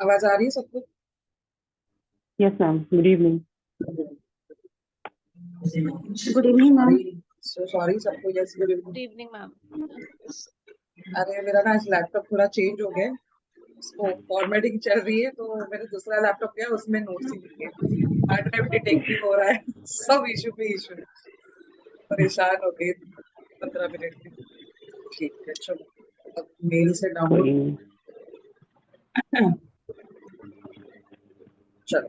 आवाज आ रही है सबको? Yes ma'am, good evening. Good evening ma'am. Sorry सबको। Yes, good good evening. Evening ma'am. अरे मेरा ना आज लैपटॉप थोड़ा चेंज हो गया, उसको फॉर्मेटिंग चल रही है, तो मेरा दूसरा लैपटॉप गया, उसमें नोट्स ही लिखे, हार्ड ड्राइव डिटेक्ट नहीं हो रहा है। सब इशू पे इशू, परेशान हो गए 15 मिनट में। ठीक है, चलो अब मेल से कोई डाउनलोड। नहीं। चलो,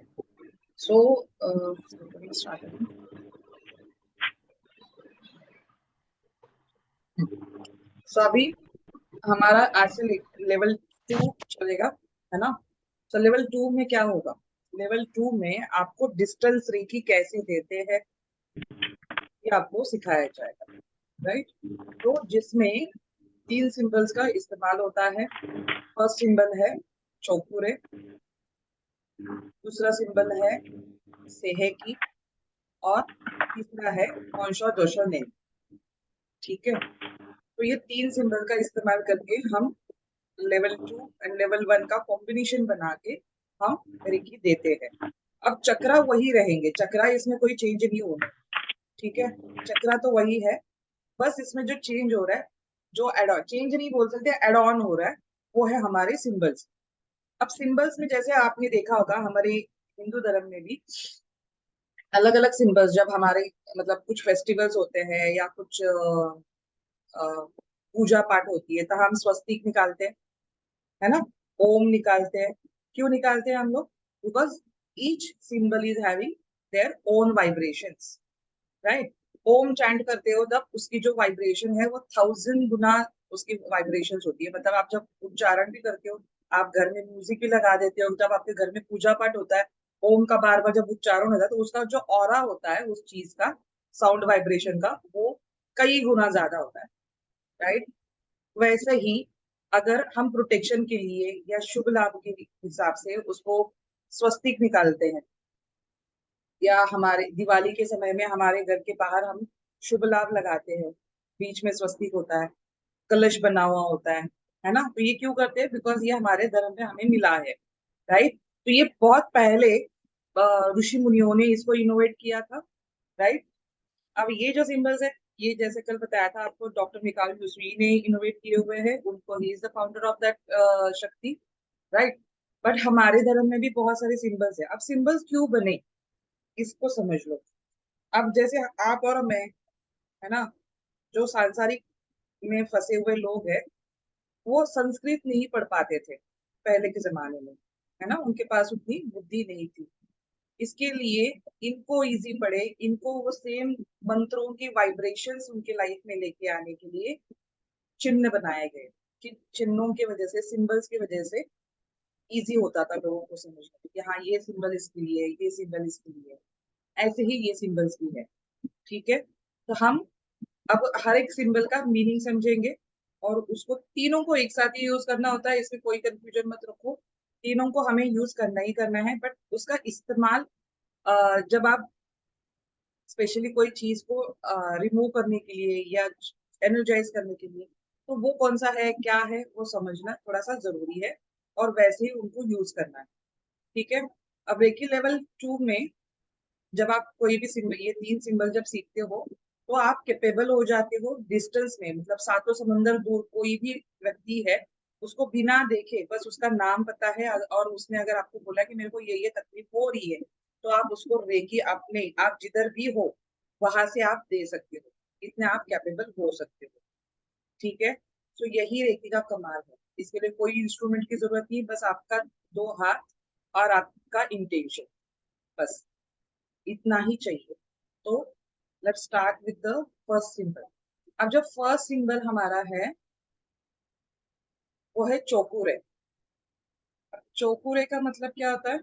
सो स्टार्ट करें। सो अभी हमारा आज से लेवल 2 चलेगा, है ना? तो लेवल 2 में क्या होगा? लेवल 2 में आपको डिस्टेंस रेखी कैसे देते हैं ये आपको सिखाया जाएगा, राइट? तो जिसमें 3 सिंबल्स का इस्तेमाल होता है। फर्स्ट सिंबल है चौपुरे, दूसरा सिंबल है सेहेकी, और तीसरा है कौनशा दोशा ने। ठीक है, तो ये 3 सिंबल का इस्तेमाल करके हम लेवल 2 एंड लेवल 1 का कॉम्बिनेशन बना के हम रेकी देते हैं। अब चक्रा वही रहेंगे, चक्रा इसमें कोई चेंज नहीं होगा, ठीक है? चक्रा तो वही है, बस इसमें जो चेंज हो रहा है, जो एड ऑन, चेंज नहीं बोल सकते, एड ऑन हो रहा है, वो है हमारे सिंबल्स। अब सिंबल्स में जैसे आपने देखा होगा हमारे हिंदू धर्म में भी अलग अलग सिंबल्स, जब हमारे मतलब कुछ फेस्टिवल्स होते हैं या कुछ पूजा पाठ होती है, तो हम स्वस्तिक निकालते हैं, है ना? ओम निकालते हैं। क्यों निकालते हैं हम लोग? Because each symbol is having their own vibrations, right? Om chant करते हो तब उसकी जो वाइब्रेशन है वो 1000 गुना उसकी वाइब्रेशंस होती है। मतलब आप जब उच्चारण भी करते हो, आप घर में म्यूजिक भी लगा देते हो, जब आपके घर में पूजा पाठ होता है, ओम का बार बार जब उच्चारण होता है, तो उसका जो ऑरा होता है उस चीज का, साउंड वाइब्रेशन का, वो कई गुना ज्यादा होता है, राइट? वैसे ही अगर हम प्रोटेक्शन के लिए या शुभ लाभ के हिसाब से उसको स्वस्तिक निकालते हैं, या हमारे दिवाली के समय में हमारे घर के बाहर हम शुभ लाभ लगाते हैं, बीच में स्वस्तिक होता है, कलश बना हुआ होता है ना? तो ये क्यों करते हैं? बिकॉज ये हमारे धर्म में हमें मिला है, राइट? तो ये बहुत पहले ऋषि मुनियों ने इसको इनोवेट किया था, राइट? अब ये जो सिंबल्स है, ये जैसे कल बताया था आपको, डॉक्टर मिकाल यूसुई ने इनोवेट किए हुए हैं, उनको he is the founder of that शक्ति, राइट? बट हमारे धर्म में भी बहुत सारे सिंबल्स है। अब सिंबल्स क्यों बने इसको समझ लो। अब जैसे आप और मैं, है ना, जो सांसारिक में फंसे हुए लोग हैं, वो संस्कृत नहीं पढ़ पाते थे पहले के जमाने में, है ना? उनके पास उतनी बुद्धि नहीं थी। इसके लिए इनको इजी पड़े, इनको वो सेम मंत्रों की वाइब्रेशंस उनके लाइफ में लेके आने के लिए चिन्ह बनाए गए, कि चिन्हों की वजह से, सिंबल्स की वजह से इजी होता था लोगों को समझना कि हाँ ये सिंबल इसके लिए, ये सिंबल इसके लिए, ऐसे ही ये सिंबल्स भी है। ठीक है, तो हम अब हर एक सिंबल का मीनिंग समझेंगे, और उसको तीनों को एक साथ ही यूज करना होता है, इसमें कोई कंफ्यूजन मत रखो। तीनों को हमें यूज करना ही करना है, बट उसका इस्तेमाल जब आप स्पेशली कोई चीज को रिमूव करने के लिए या एनर्जाइज करने के लिए, तो वो कौन सा है, क्या है, वो समझना थोड़ा सा जरूरी है, और वैसे ही उनको यूज करना है। ठीक है, अब रेकी लेवल 2 में जब आप कोई भी सिंबल, ये 3 सिंबल जब सीखते हो, तो आप कैपेबल हो जाते हो डिस्टेंस में, मतलब सातों समंदर दूर कोई भी व्यक्ति है, उसको बिना देखे बस उसका नाम पता है, और उसने अगर आपको बोला कि मेरे को ये तकलीफ हो रही है, तो आप उसको रेकी अपने, आप जिधर भी हो वहां से आप दे सकते हो, इतने आप कैपेबल हो सकते हो। ठीक है, तो यही रेकी का कमाल है। इसके लिए कोई इंस्ट्रूमेंट की जरूरत नहीं, बस आपका 2 हाथ और आपका इंटेंशन, बस इतना ही चाहिए। तो let's start with the first symbol. अब जो फर्स्ट सिंबल हमारा है वो है चौकुरे। चौकुरे का मतलब क्या होता है?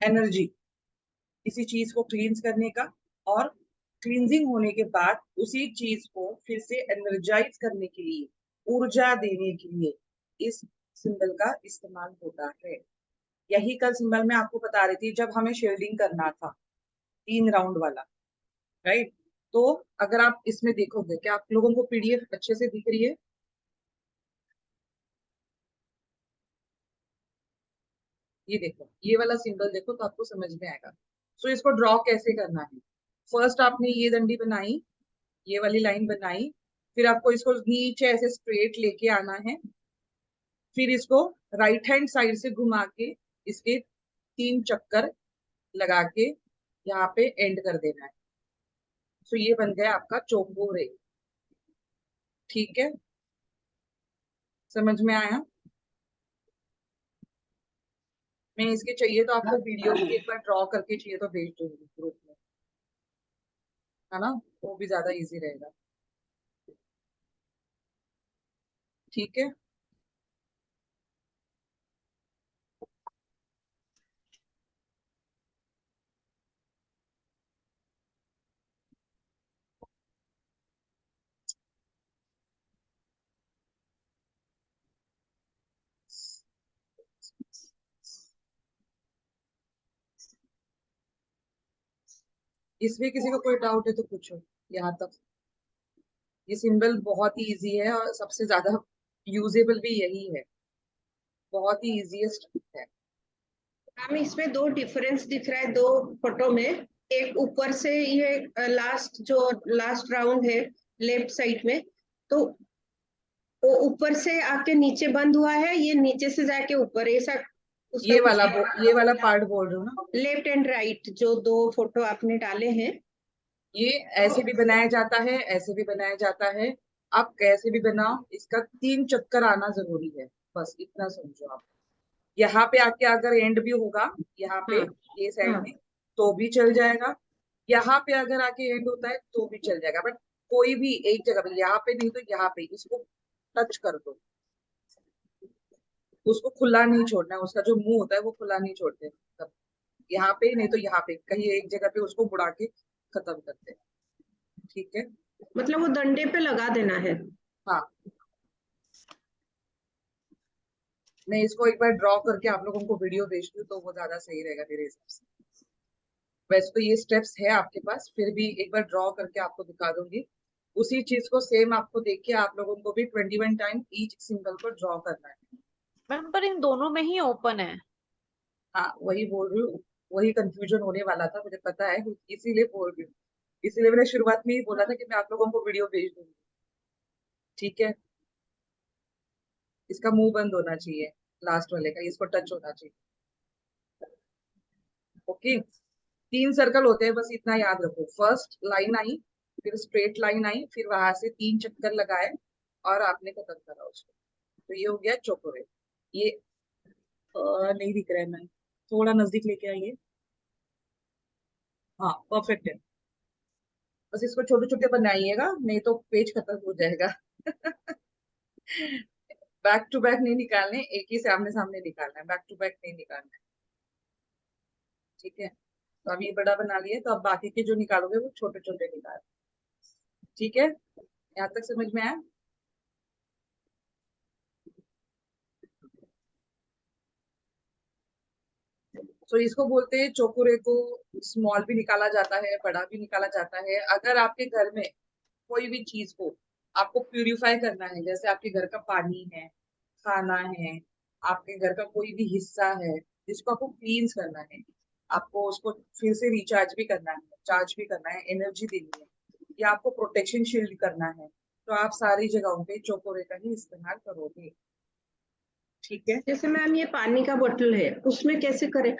एनर्जी, किसी चीज को क्लींस करने का, और क्लींजिंग होने के बाद उसी चीज को फिर से एनर्जाइज करने के लिए, ऊर्जा देने के लिए इस सिंबल का इस्तेमाल होता है। यही कल सिंबल में आपको बता रही थी, जब हमें शील्डिंग करना था 3 राउंड वाला, राइट? तो अगर आप इसमें देखोगे, क्या आप लोगों को पीडीएफ अच्छे से दिख रही है? ये देखो, ये वाला सिंबल देखो तो आपको समझ में आएगा। सो इसको ड्रॉ कैसे करना है? फर्स्ट आपने ये डंडी बनाई, ये वाली लाइन बनाई, फिर आपको इसको नीचे ऐसे स्ट्रेट लेके आना है, फिर इसको राइट हैंड साइड से घुमा के इसके 3 चक्कर लगा के यहाँ पे एंड कर देना है। सो ये बन गया आपका चोको रे। ठीक है, समझ में आया? मैं इसके चाहिए तो आपको वीडियो भी एक बार ड्रॉ करके चाहिए तो भेज दूंगी ग्रुप में, है ना? वो भी ज्यादा इजी रहेगा। ठीक है, इसमें किसी को कोई डाउट है तो पूछो यहाँ तक। ये सिंबल बहुत ही इजी है और सबसे ज्यादा यूजेबल भी यही है, बहुत ही इजीएस्ट है। मैम इसमें दो डिफरेंस दिख रहा है दो फोटो में। एक ऊपर से ये लास्ट जो लास्ट राउंड है लेफ्ट साइड में, तो वो ऊपर से आके नीचे बंद हुआ है, ये नीचे से जाके ऊपर, ऐसा उसका ये वाला पार्ट बोल रहे हो ना? लेफ्ट एंड राइट जो दो फोटो आपने डाले हैं। ये ऐसे भी बनाया जाता है, ऐसे भी बनाया जाता है। आप कैसे भी बनाओ, इसका 3 चक्कर आना जरूरी है, बस इतना समझो आप। यहाँ पे आके अगर एंड भी होगा, यहाँ पे हाँ ये साइड हाँ में, तो भी चल जाएगा। यहाँ पे अगर आके एंड होता है तो भी चल जाएगा, बट कोई भी एक जगह पे, यहाँ पे नहीं तो यहाँ पे इसको टच कर दो। उसको खुला नहीं छोड़ना है, उसका जो मुंह होता है वो खुला नहीं छोड़ते तब। यहाँ पे नहीं तो यहाँ पे कहीं एक जगह पे उसको बुड़ा के खत्म करते हैं। ठीक है, मतलब वो डंडे पे लगा देना है। हाँ। मैं इसको एक बार ड्रॉ करके आप लोगों को वीडियो भेज दूँ तो वो ज्यादा सही रहेगा मेरे हिसाब से। वैसे तो ये स्टेप्स है आपके पास, फिर भी एक बार ड्रॉ करके आपको दिखा दूंगी। उसी चीज को सेम आपको देख के आप लोगों को भी 21 टाइम ईच सिंबल को ड्रॉ करना है। मैम पर इन दोनों में ही ओपन है। हाँ, वही बोल रही हूँ, वही कंफ्यूजन होने वाला था, मुझे पता है, इसीलिए बोल रही हूँ। इसीलिए मैंने शुरुआत में ही बोला था कि मैं आप लोगों को वीडियो भेज दूंगी। ठीक है, इसका मुंह बंद होना चाहिए, लास्ट वाले का, इसको टच होना चाहिए। ओके, 3 सर्कल होते हैं, बस इतना याद रखो। फर्स्ट लाइन आई, फिर स्ट्रेट लाइन आई, फिर वहां से 3 चक्कर लगाए और आपने खत्म करा उसको। तो ये हो गया चोकोरे। ये नहीं दिख रहा है, मैं थोड़ा नजदीक लेके आइए। हाँ, परफेक्ट है। बस इसको छोटे छोटे बनाइएगा, नहीं तो पेज खत्म हो जाएगा। बैक टू बैक नहीं निकालने, एक ही सामने सामने निकालना है, बैक टू बैक नहीं निकालना है। ठीक है, तो अब ये बड़ा बना लिए, तो अब बाकी के जो निकालोगे वो छोटे छोटे निकाल। ठीक है, यहाँ तक समझ में आया? तो इसको बोलते हैं चोकुरे को। स्मॉल भी निकाला जाता है, बड़ा भी निकाला जाता है। अगर आपके घर में कोई भी चीज को आपको प्यूरिफाई करना है, जैसे आपके घर का पानी है, खाना है, आपके घर का कोई भी हिस्सा है जिसको आपको क्लींस करना है, आपको उसको फिर से रिचार्ज भी करना है, चार्ज भी करना है, एनर्जी देनी है, या आपको प्रोटेक्शन शील्ड करना है, तो आप सारी जगहों पे चोकोरे का ही इस्तेमाल करोगे। ठीक है, जैसे मैम ये पानी का बोतल है, उसमें कैसे करें?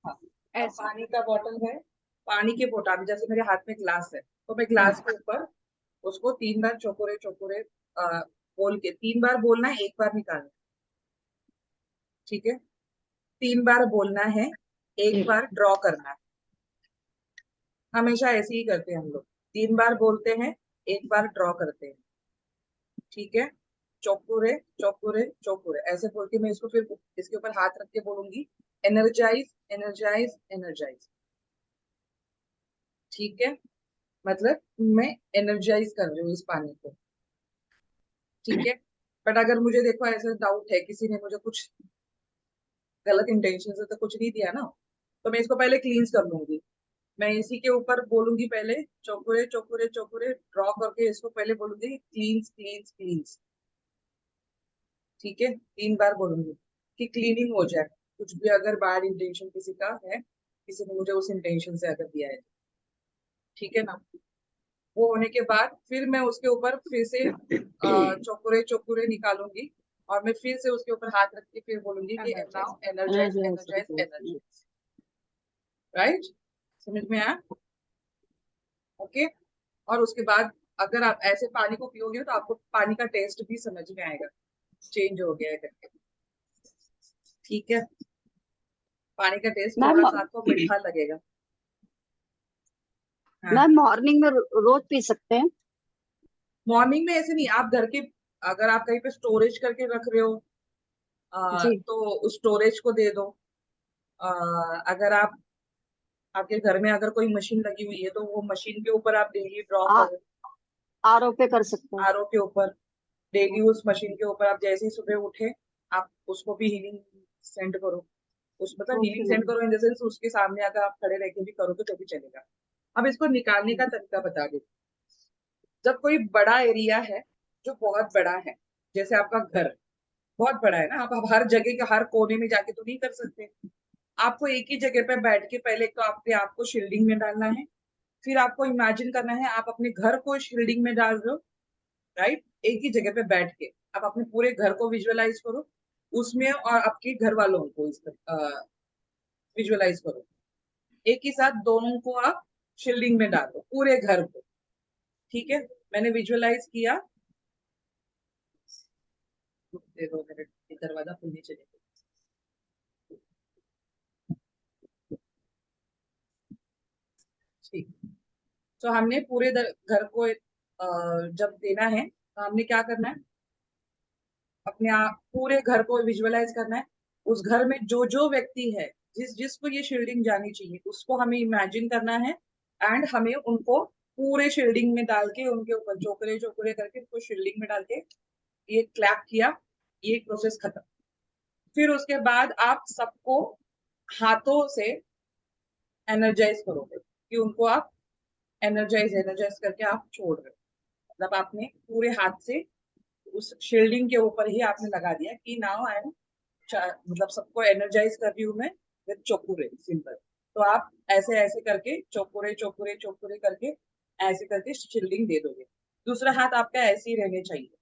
हाँ। अब पानी का बॉटल है, पानी के बोतल, जैसे मेरे हाथ में ग्लास है, तो मैं ग्लास के ऊपर उसको 3 बार चोकोरे चोकोरे बोल के, 3 बार बोलना है, 1 बार निकालना है। ठीक है, 3 बार बोलना है, 1 बार ड्रॉ करना है। हमेशा ऐसे ही करते हैं हम लोग, 3 बार बोलते हैं, 1 बार ड्रॉ करते हैं। ठीक है, चोकुरे चोकुरे चोकुरे ऐसे बोल के मैं इसको फिर इसके ऊपर हाथ रख के बोलूंगी, एनर्जाइज एनर्जाइज एनर्जाइज। ठीक है, मतलब मैं एनर्जाइज कर रही हूँ इस पानी को। ठीक है, बट अगर मुझे देखो ऐसा डाउट है, किसी ने मुझे कुछ गलत इंटेंशन से तो कुछ नहीं दिया ना, तो मैं इसको पहले क्लींस कर लूंगी। मैं इसी के ऊपर बोलूंगी पहले, चौकुरे चौकुरे चौकुरे ड्रॉ करके इसको पहले बोलूंगी क्लीन्स क्लीन्स क्लीन्स। ठीक है, 3 बार बोलूंगी कि क्लीनिंग हो जाए। कुछ भी अगर बैड इंटेंशन किसी का है, किसी ने मुझे उस इंटेंशन से अगर दिया है, ठीक है ना, वो होने के बाद फिर मैं उसके ऊपर फिर से चौकुरे चौकुरे निकालूंगी और मैं फिर से उसके ऊपर हाथ रख के फिर बोलूंगी कि now energise energise energise. Right, समझ में आया? ओके। और उसके बाद अगर आप ऐसे पानी को पियोगे तो आपको पानी का टेस्ट भी समझ में आएगा, चेंज हो गया है करके। ठीक है, पानी का टेस्ट मैम थोड़ा सा आपको मीठा लगेगा। हाँ, मैम मॉर्निंग में रोज पी सकते हैं? मॉर्निंग में ऐसे नहीं, आप घर के अगर आप कहीं पे स्टोरेज करके रख रहे हो जी। तो उस स्टोरेज को दे दो। अगर आप आपके घर में अगर कोई मशीन लगी हुई है तो वो मशीन के ऊपर आप डेली ड्रॉ आ करो। आरओ पे कर सकते हैं? आरओ के ऊपर डेली उस मशीन के ऊपर आप जैसे ही सुबह उठे आप उसको भी हीलिंग सेंड करो। उस मतलब ओके हीलिंग सेंड मैम। करो इन द सेंस उसके सामने अगर आप खड़े रह के भी करोगे तो भी चलेगा। अब इसको निकालने का तरीका बता देती हूँ। जब कोई बड़ा एरिया है जो बहुत बड़ा है, जैसे आपका घर बहुत बड़ा है ना, आप हर जगह के हर कोने में जाके तो नहीं कर सकते। आपको एक ही जगह पे बैठ के पहले तो अपने आप को शील्डिंग में डालना है। फिर आपको इमेजिन करना है आप अपने घर को शील्डिंग में डाल रहे हो। राइट, एक ही जगह पे बैठ के आप अपने पूरे घर को विजुअलाइज करो उसमें और आपके घर वालों को इस विजुअलाइज करो। एक ही साथ दोनों को आप शील्डिंग में डालो पूरे घर को। ठीक है, मैंने विजुअलाइज किया। दे 2 मिनट, दरवाजा खुलने चले। ठीक, तो हमने पूरे घर को जब देना है तो हमने क्या करना है, अपने आप पूरे घर को विजुअलाइज करना है। उस घर में जो जो व्यक्ति है जिस जिसको ये शील्डिंग जानी चाहिए उसको हमें इमेजिन करना है एंड हमें उनको पूरे शील्डिंग में डाल के उनके ऊपर चोकरे चोकरे करके उनको शील्डिंग में डाल के ये क्लैप किया, ये प्रोसेस खत्म। फिर उसके बाद आप सबको हाथों से एनर्जाइज करोगे कि उनको आप एनर्जाइज एनर्जाइज करके आप छोड़ रहे हो। मतलब आपने पूरे हाथ से उस शील्डिंग के ऊपर ही आपने लगा दिया कि नाउ आई एम, मतलब सबको एनर्जाइज कर रही हूँ मैं विद चोकुरे सिंपल। तो आप ऐसे ऐसे करके चोकुरे चोकुरे चोकुरे करके ऐसे करके शील्डिंग दे दोगे। दूसरा हाथ आपका ऐसे ही रहने चाहिए।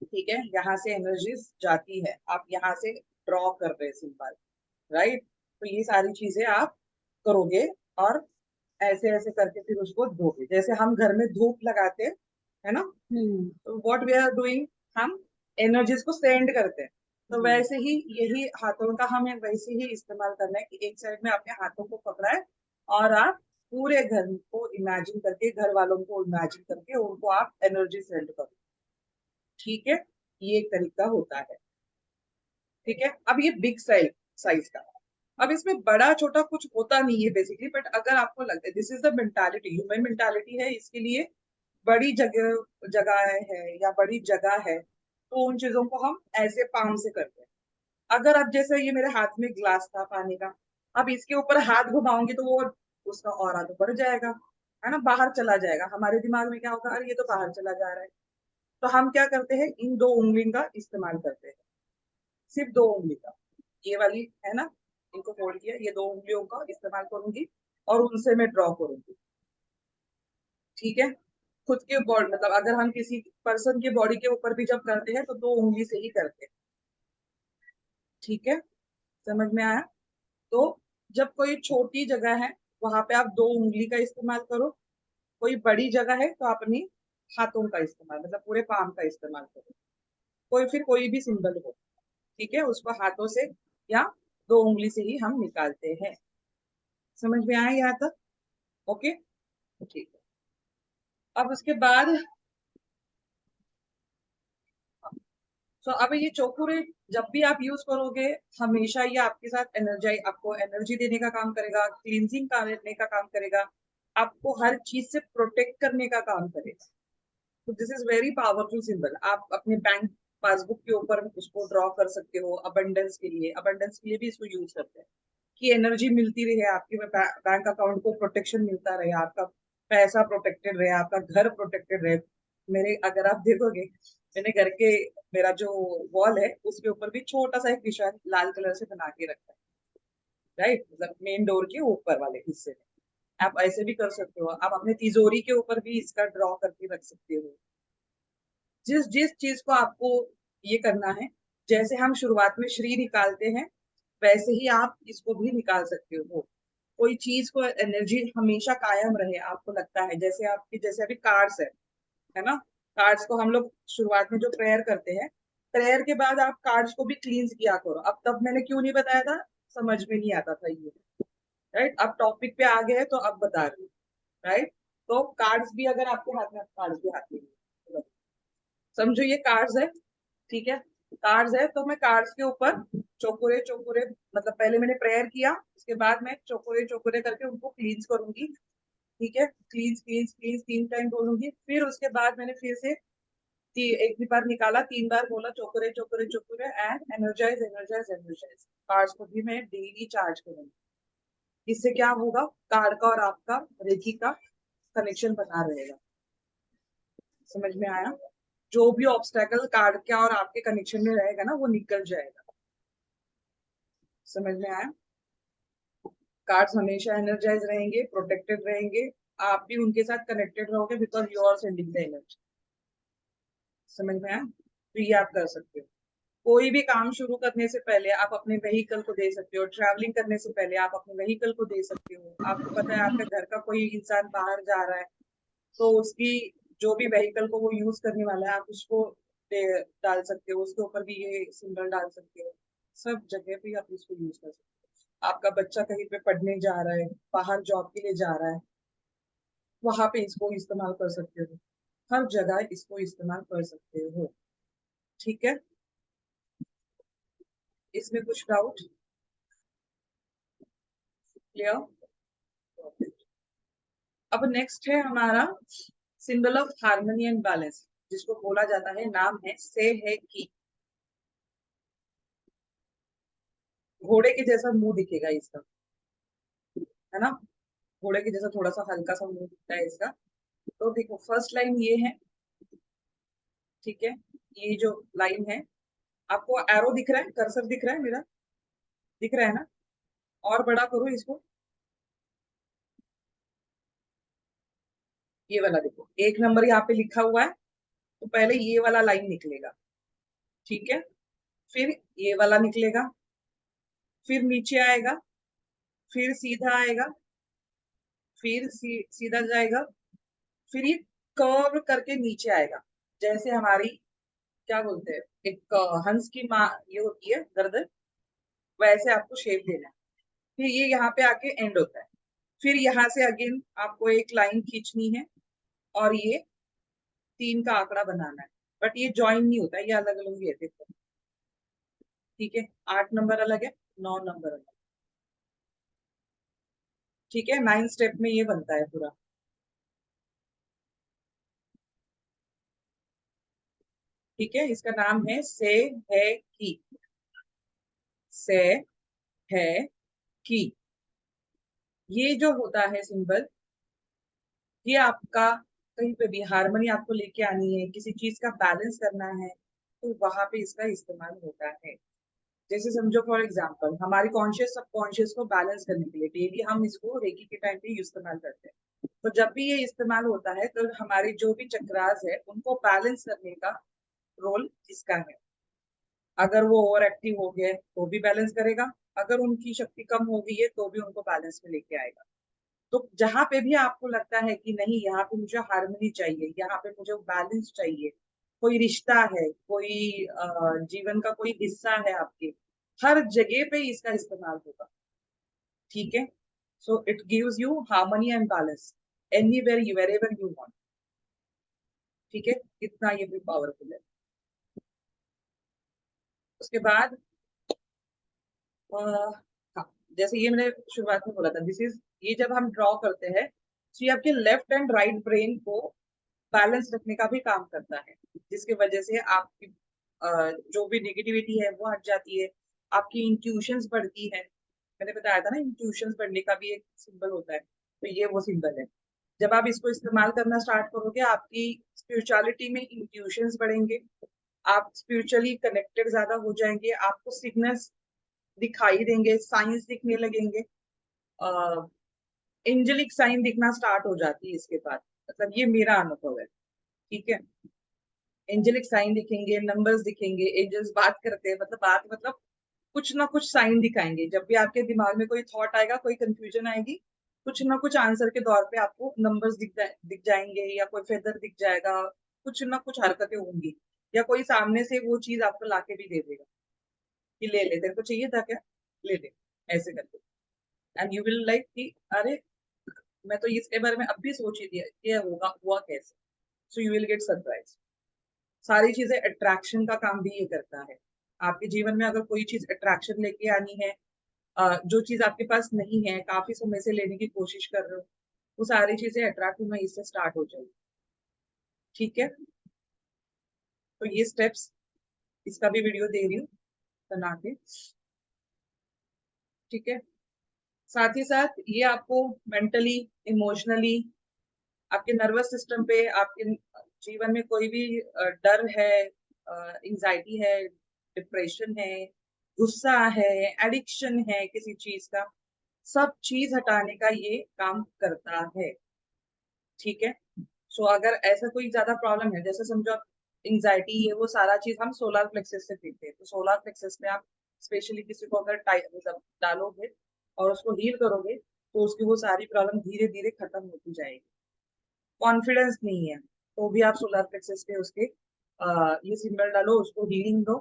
ठीक है, यहाँ से एनर्जीज जाती है, आप यहाँ से ड्रॉ कर रहे हैं सिंपल। राइट, तो ये सारी चीजें आप करोगे और ऐसे ऐसे करके फिर उसको धोगे जैसे हम घर में धूप लगाते हैं, है ना। तो व्हाट वी आर डूइंग, हम एनर्जीज को सेंड करते हैं। तो वैसे ही यही हाथों का हमें वैसे ही इस्तेमाल करना है कि एक साइड में आपने हाथों को पकड़ा है और आप पूरे घर को इमेजिन करके घर वालों को इमेजिन करके उनको आप एनर्जी सेंड करो। ठीक है, ये एक तरीका होता है। ठीक है, अब ये बिग साइज का, अब इसमें बड़ा छोटा कुछ होता नहीं है बेसिकली, बट अगर आपको लगता है this is the mentality, human mentality है, इसके लिए बड़ी जगह जगह है या बड़ी जगह है तो उन चीजों को हम ऐसे पाम से करते हैं। अगर अब जैसे ये मेरे हाथ में ग्लास था पानी का, अब इसके ऊपर हाथ घुमाऊंगी तो वो उसका और आगे बढ़ जाएगा, है ना, बाहर चला जाएगा। हमारे दिमाग में क्या होगा, अरे ये तो बाहर चला जा रहा है। तो हम क्या करते हैं, इन 2 उंगली का इस्तेमाल करते हैं, सिर्फ 2 उंगली का। ये वाली है ना, इनको फोल्ड किया, ये 2 उंगलियों का इस्तेमाल करूंगी और उनसे मैं ड्रॉ करूंगी। ठीक है, खुद के बॉडी मतलब अगर हम किसी पर्सन की बॉडी के ऊपर भी जब करते हैं तो 2 उंगली से ही करते हैं। ठीक है, समझ में आया? तो जब कोई छोटी जगह है वहां पे आप 2 उंगली का इस्तेमाल करो, कोई बड़ी जगह है तो अपनी हाथों का इस्तेमाल मतलब पूरे पाम का इस्तेमाल करो। कोई फिर कोई भी सिंबल हो, ठीक है, उसको हाथों से या 2 उंगली से ही हम निकालते हैं। समझ में आया यहाँ तक? ओके, ठीक है। अब उसके बाद तो अब ये चोकुरे जब भी आप यूज करोगे हमेशा ये आपके साथ आपको एनर्जी देने का काम करेगा, क्लींजिंग करने का काम करेगा, आपको हर चीज से प्रोटेक्ट करने का काम करेगा। तो this is very powerful symbol. आप अपने बैंक पासबुक के ऊपर उसको ड्रॉ कर सकते हो, अबंडेंस के लिए भी इसको यूज करते हैं। की एनर्जी मिलती रहे, आपके बैंक अकाउंट को प्रोटेक्शन मिलता रहे, आपका पैसा प्रोटेक्टेड रहे, आपका घर प्रोटेक्टेड रहे। मेरे अगर आप देखोगे मैंने घर के मेरा जो वॉल है उसके ऊपर भी छोटा सा एक निशान लाल कलर से बना के रखा है, राइट, मतलब मेन डोर के ऊपर वाले हिस्से में। आप ऐसे भी कर सकते हो, आप अपने तिजोरी के ऊपर भी इसका ड्रॉ करके रख सकते हो। जिस जिस चीज को आपको ये करना है, जैसे हम शुरुआत में श्री निकालते हैं वैसे ही आप इसको भी निकाल सकते हो। कोई चीज को एनर्जी हमेशा कायम रहे, आपको लगता है जैसे आपकी जैसे अभी कार्ड्स है ना, कार्ड्स को हम लोग शुरुआत में जो प्रेयर करते हैं, प्रेयर के बाद आप कार्ड्स को भी क्लींस किया करो। अब तब मैंने क्यों नहीं बताया था, समझ में नहीं आता था ये, राइट। अब टॉपिक पे आ गए तो अब बता रही हूँ, राइट। तो कार्ड्स भी अगर आपके हाथ में, कार्ड्स भी हाथ में, समझो ये कार्ड्स है, ठीक है, कार्ड्स है तो मैं कार्ड्स के ऊपर चौकोरे चौकोरे, मतलब पहले मैंने प्रेयर किया, उसके बाद मैं चौकोरे चौकोरे करके उनको क्लींस करूंगी, ठीक है, क्लींस क्लींस क्लींस 3 टाइम बोलूंगी। फिर उसके बाद मैंने फिर से एक भी बार निकाला, 3 बार बोला चौकोरे चौकोरे चौकोरे, and energise energise energise. Cards को भी मैं डेली चार्ज करूंगी। इससे क्या होगा, कार्ड का और आपका रेकी का कनेक्शन बना रहेगा। समझ में आया? जो भी ऑब्स्टेकल कार्ड का और आपके कनेक्शन में रहेगा ना, वो निकल जाएगा। समझ में आया? कार्ड्स हमेशा एनर्जाइज रहेंगे, प्रोटेक्टेड रहेंगे, आप भी उनके साथ कनेक्टेड रहोगे because you are sending the energy. समझ में आया? तो ये आप कर सकते हो। कोई भी काम शुरू करने से पहले आप अपने व्हीकल को दे सकते हो, ट्रैवलिंग करने से पहले आप अपने व्हीकल को दे सकते हो। आपको पता है आपके घर का कोई इंसान बाहर जा रहा है तो उसकी जो भी व्हीकल को वो यूज करने वाला है, आप उसको डाल सकते हो, उसके ऊपर भी ये सिंबल डाल सकते हो। सब जगह पे आप इसको यूज कर सकते हो। आपका बच्चा कहीं पे पढ़ने जा रहा है, बाहर जॉब के लिए जा रहा है, वहां पे इसको इस्तेमाल कर सकते हो। हर जगह इसको इस्तेमाल कर सकते हो, ठीक है। इसमें कुछ डाउट? क्लियर? अब नेक्स्ट है हमारा symbol of harmony and balance, जिसको बोला जाता है, नाम है से है की। घोड़े के जैसा मुंह दिखेगा इसका, है ना, घोड़े के जैसा थोड़ा सा हल्का सा मुंह दिखता है इसका। तो देखो फर्स्ट लाइन ये है, ठीक है, ये जो लाइन है, आपको एरो दिख रहा है, कर्सर दिख रहा है मेरा, दिख रहा है ना? और बड़ा करो इसको, ये वाला देखो, 1 नंबर यहाँ पे लिखा हुआ है, तो पहले ये वाला लाइन निकलेगा, ठीक है, फिर ये वाला निकलेगा, फिर नीचे आएगा, फिर सीधा आएगा, फिर सीधा जाएगा, फिर ये कर्व करके नीचे आएगा, जैसे हमारी क्या बोलते हैं, एक हंस की माँ ये होती है गर्दन, वैसे आपको शेप देना है। फिर ये यहाँ पे आके एंड होता है, फिर यहाँ से अगेन आपको एक लाइन खींचनी है और ये 3 का आंकड़ा बनाना है, बट ये ज्वाइन नहीं होता है, ये अलग अलग ही है, देखो, ठीक है। 8 नंबर अलग है, 9 नंबर अलग, ठीक है। 9 स्टेप में ये बनता है पूरा, ठीक है। इसका नाम है से है की, से है की। ये जो होता है सिंबल, ये आपका कहीं पे भी हार्मनी आपको लेके आनी है, किसी चीज का बैलेंस करना है, तो वहां पे इसका इस्तेमाल होता है। जैसे समझो फॉर एग्जांपल, हमारी कॉन्शियस सबकॉन्शियस को बैलेंस करने के लिए डेली हम इसको रेकी के टाइम पे इस्तेमाल करते हैं। तो जब भी ये इस्तेमाल होता है तो हमारे जो भी चक्रास है उनको बैलेंस करने का रोल इसका है। अगर वो ओवर एक्टिव हो गए तो भी बैलेंस करेगा, अगर उनकी शक्ति कम हो गई है तो भी उनको बैलेंस में लेके आएगा। तो जहां पे भी आपको लगता है कि नहीं यहाँ पे मुझे हार्मनी चाहिए, यहाँ पे मुझे बैलेंस चाहिए, कोई रिश्ता है, कोई जीवन का कोई हिस्सा है आपके, हर जगह पे इसका इस्तेमाल होगा, ठीक है। So it gives you harmony and balance anywhere you wherever you want, ठीक है। इतना ये भी पावरफुल है। उसके बाद हाँ, जैसे ये मैंने शुरुआत में बोला था, दिस इज, ये जब हम ड्रॉ करते हैं तो ये आपके लेफ्ट एंड राइट ब्रेन को बैलेंस रखने का भी काम करता है, जिसकी वजह से आपकी जो भी नेगेटिविटी है वो हट जाती है, आपकी इंट्यूशंस बढ़ती है, मैंने बताया था ना, इंट्यूशंस बढ़ने का भी एक सिंबल होता है, तो ये वो सिंबल है। जब आप इसको इस्तेमाल करना स्टार्ट करोगे, आपकी स्पिरिचुअलिटी में इंट्यूशंस बढ़ेंगे, आप स्पिरिचुअली कनेक्टेड ज्यादा हो जाएंगे, आपको सिग्नल्स दिखाई देंगे, साइंस दिखने लगेंगे, एंजेलिक साइन दिखना स्टार्ट हो जाती है इसके बाद। मतलब ये मेरा अनुभव है, ठीक है। एंजेलिक साइन दिखेंगे, नंबर्स दिखेंगे, एंजल्स बात करते हैं, मतलब कुछ ना कुछ साइन दिखाएंगे। जब भी आपके दिमाग में कोई थॉट आएगा, कोई कंफ्यूजन आएगी, कुछ ना कुछ आंसर के तौर पे आपको नंबर्स दिख जाएंगे, या कोई फेदर दिख जाएगा, कुछ ना कुछ हरकतें होंगी, या कोई सामने से वो चीज आपको लाके भी दे देगा कि ले ले, तेरे को चाहिए था क्या, ले ले, ऐसे करके। एंड यू विल लाइक कि अरे, मैं तो इसके बारे में अब भी सोच ही दिया कि होगा, हुआ कैसे। So you will get surprise. सारी चीजें अट्रैक्शन का काम भी ये करता है। आपके जीवन में अगर कोई चीज अट्रैक्शन लेके आनी है, जो चीज आपके पास नहीं है, काफी समय से लेने की कोशिश कर रहे हो, वो सारी चीजें अट्रैक्ट होना इससे स्टार्ट हो जाएगी, ठीक है। तो ये स्टेप्स, इसका भी वीडियो दे रही हूँ बना के, ठीक है। साथ ही साथ ये आपको मेंटली, इमोशनली, आपके नर्वस सिस्टम पे, आपके जीवन में कोई भी डर है, एंजाइटी है, डिप्रेशन है, गुस्सा है, एडिक्शन है किसी चीज का, सब चीज हटाने का ये काम करता है, ठीक है। सो अगर ऐसा कोई ज्यादा प्रॉब्लम है, जैसे समझो एंजाइटी, ये वो सारा चीज हम सोलर प्लेक्सस से देखते हैं, तो सोलर प्लेक्सस में आप स्पेशली किसी को अगर मतलब डालोगे और उसको हील करोगे, तो उसकी वो सारी प्रॉब्लम धीरे धीरे खत्म होती जाएगी। कॉन्फिडेंस नहीं है तो भी आप सोलर प्लेक्सस पे उसके ये सिंबल डालो, उसको हीलिंग दो,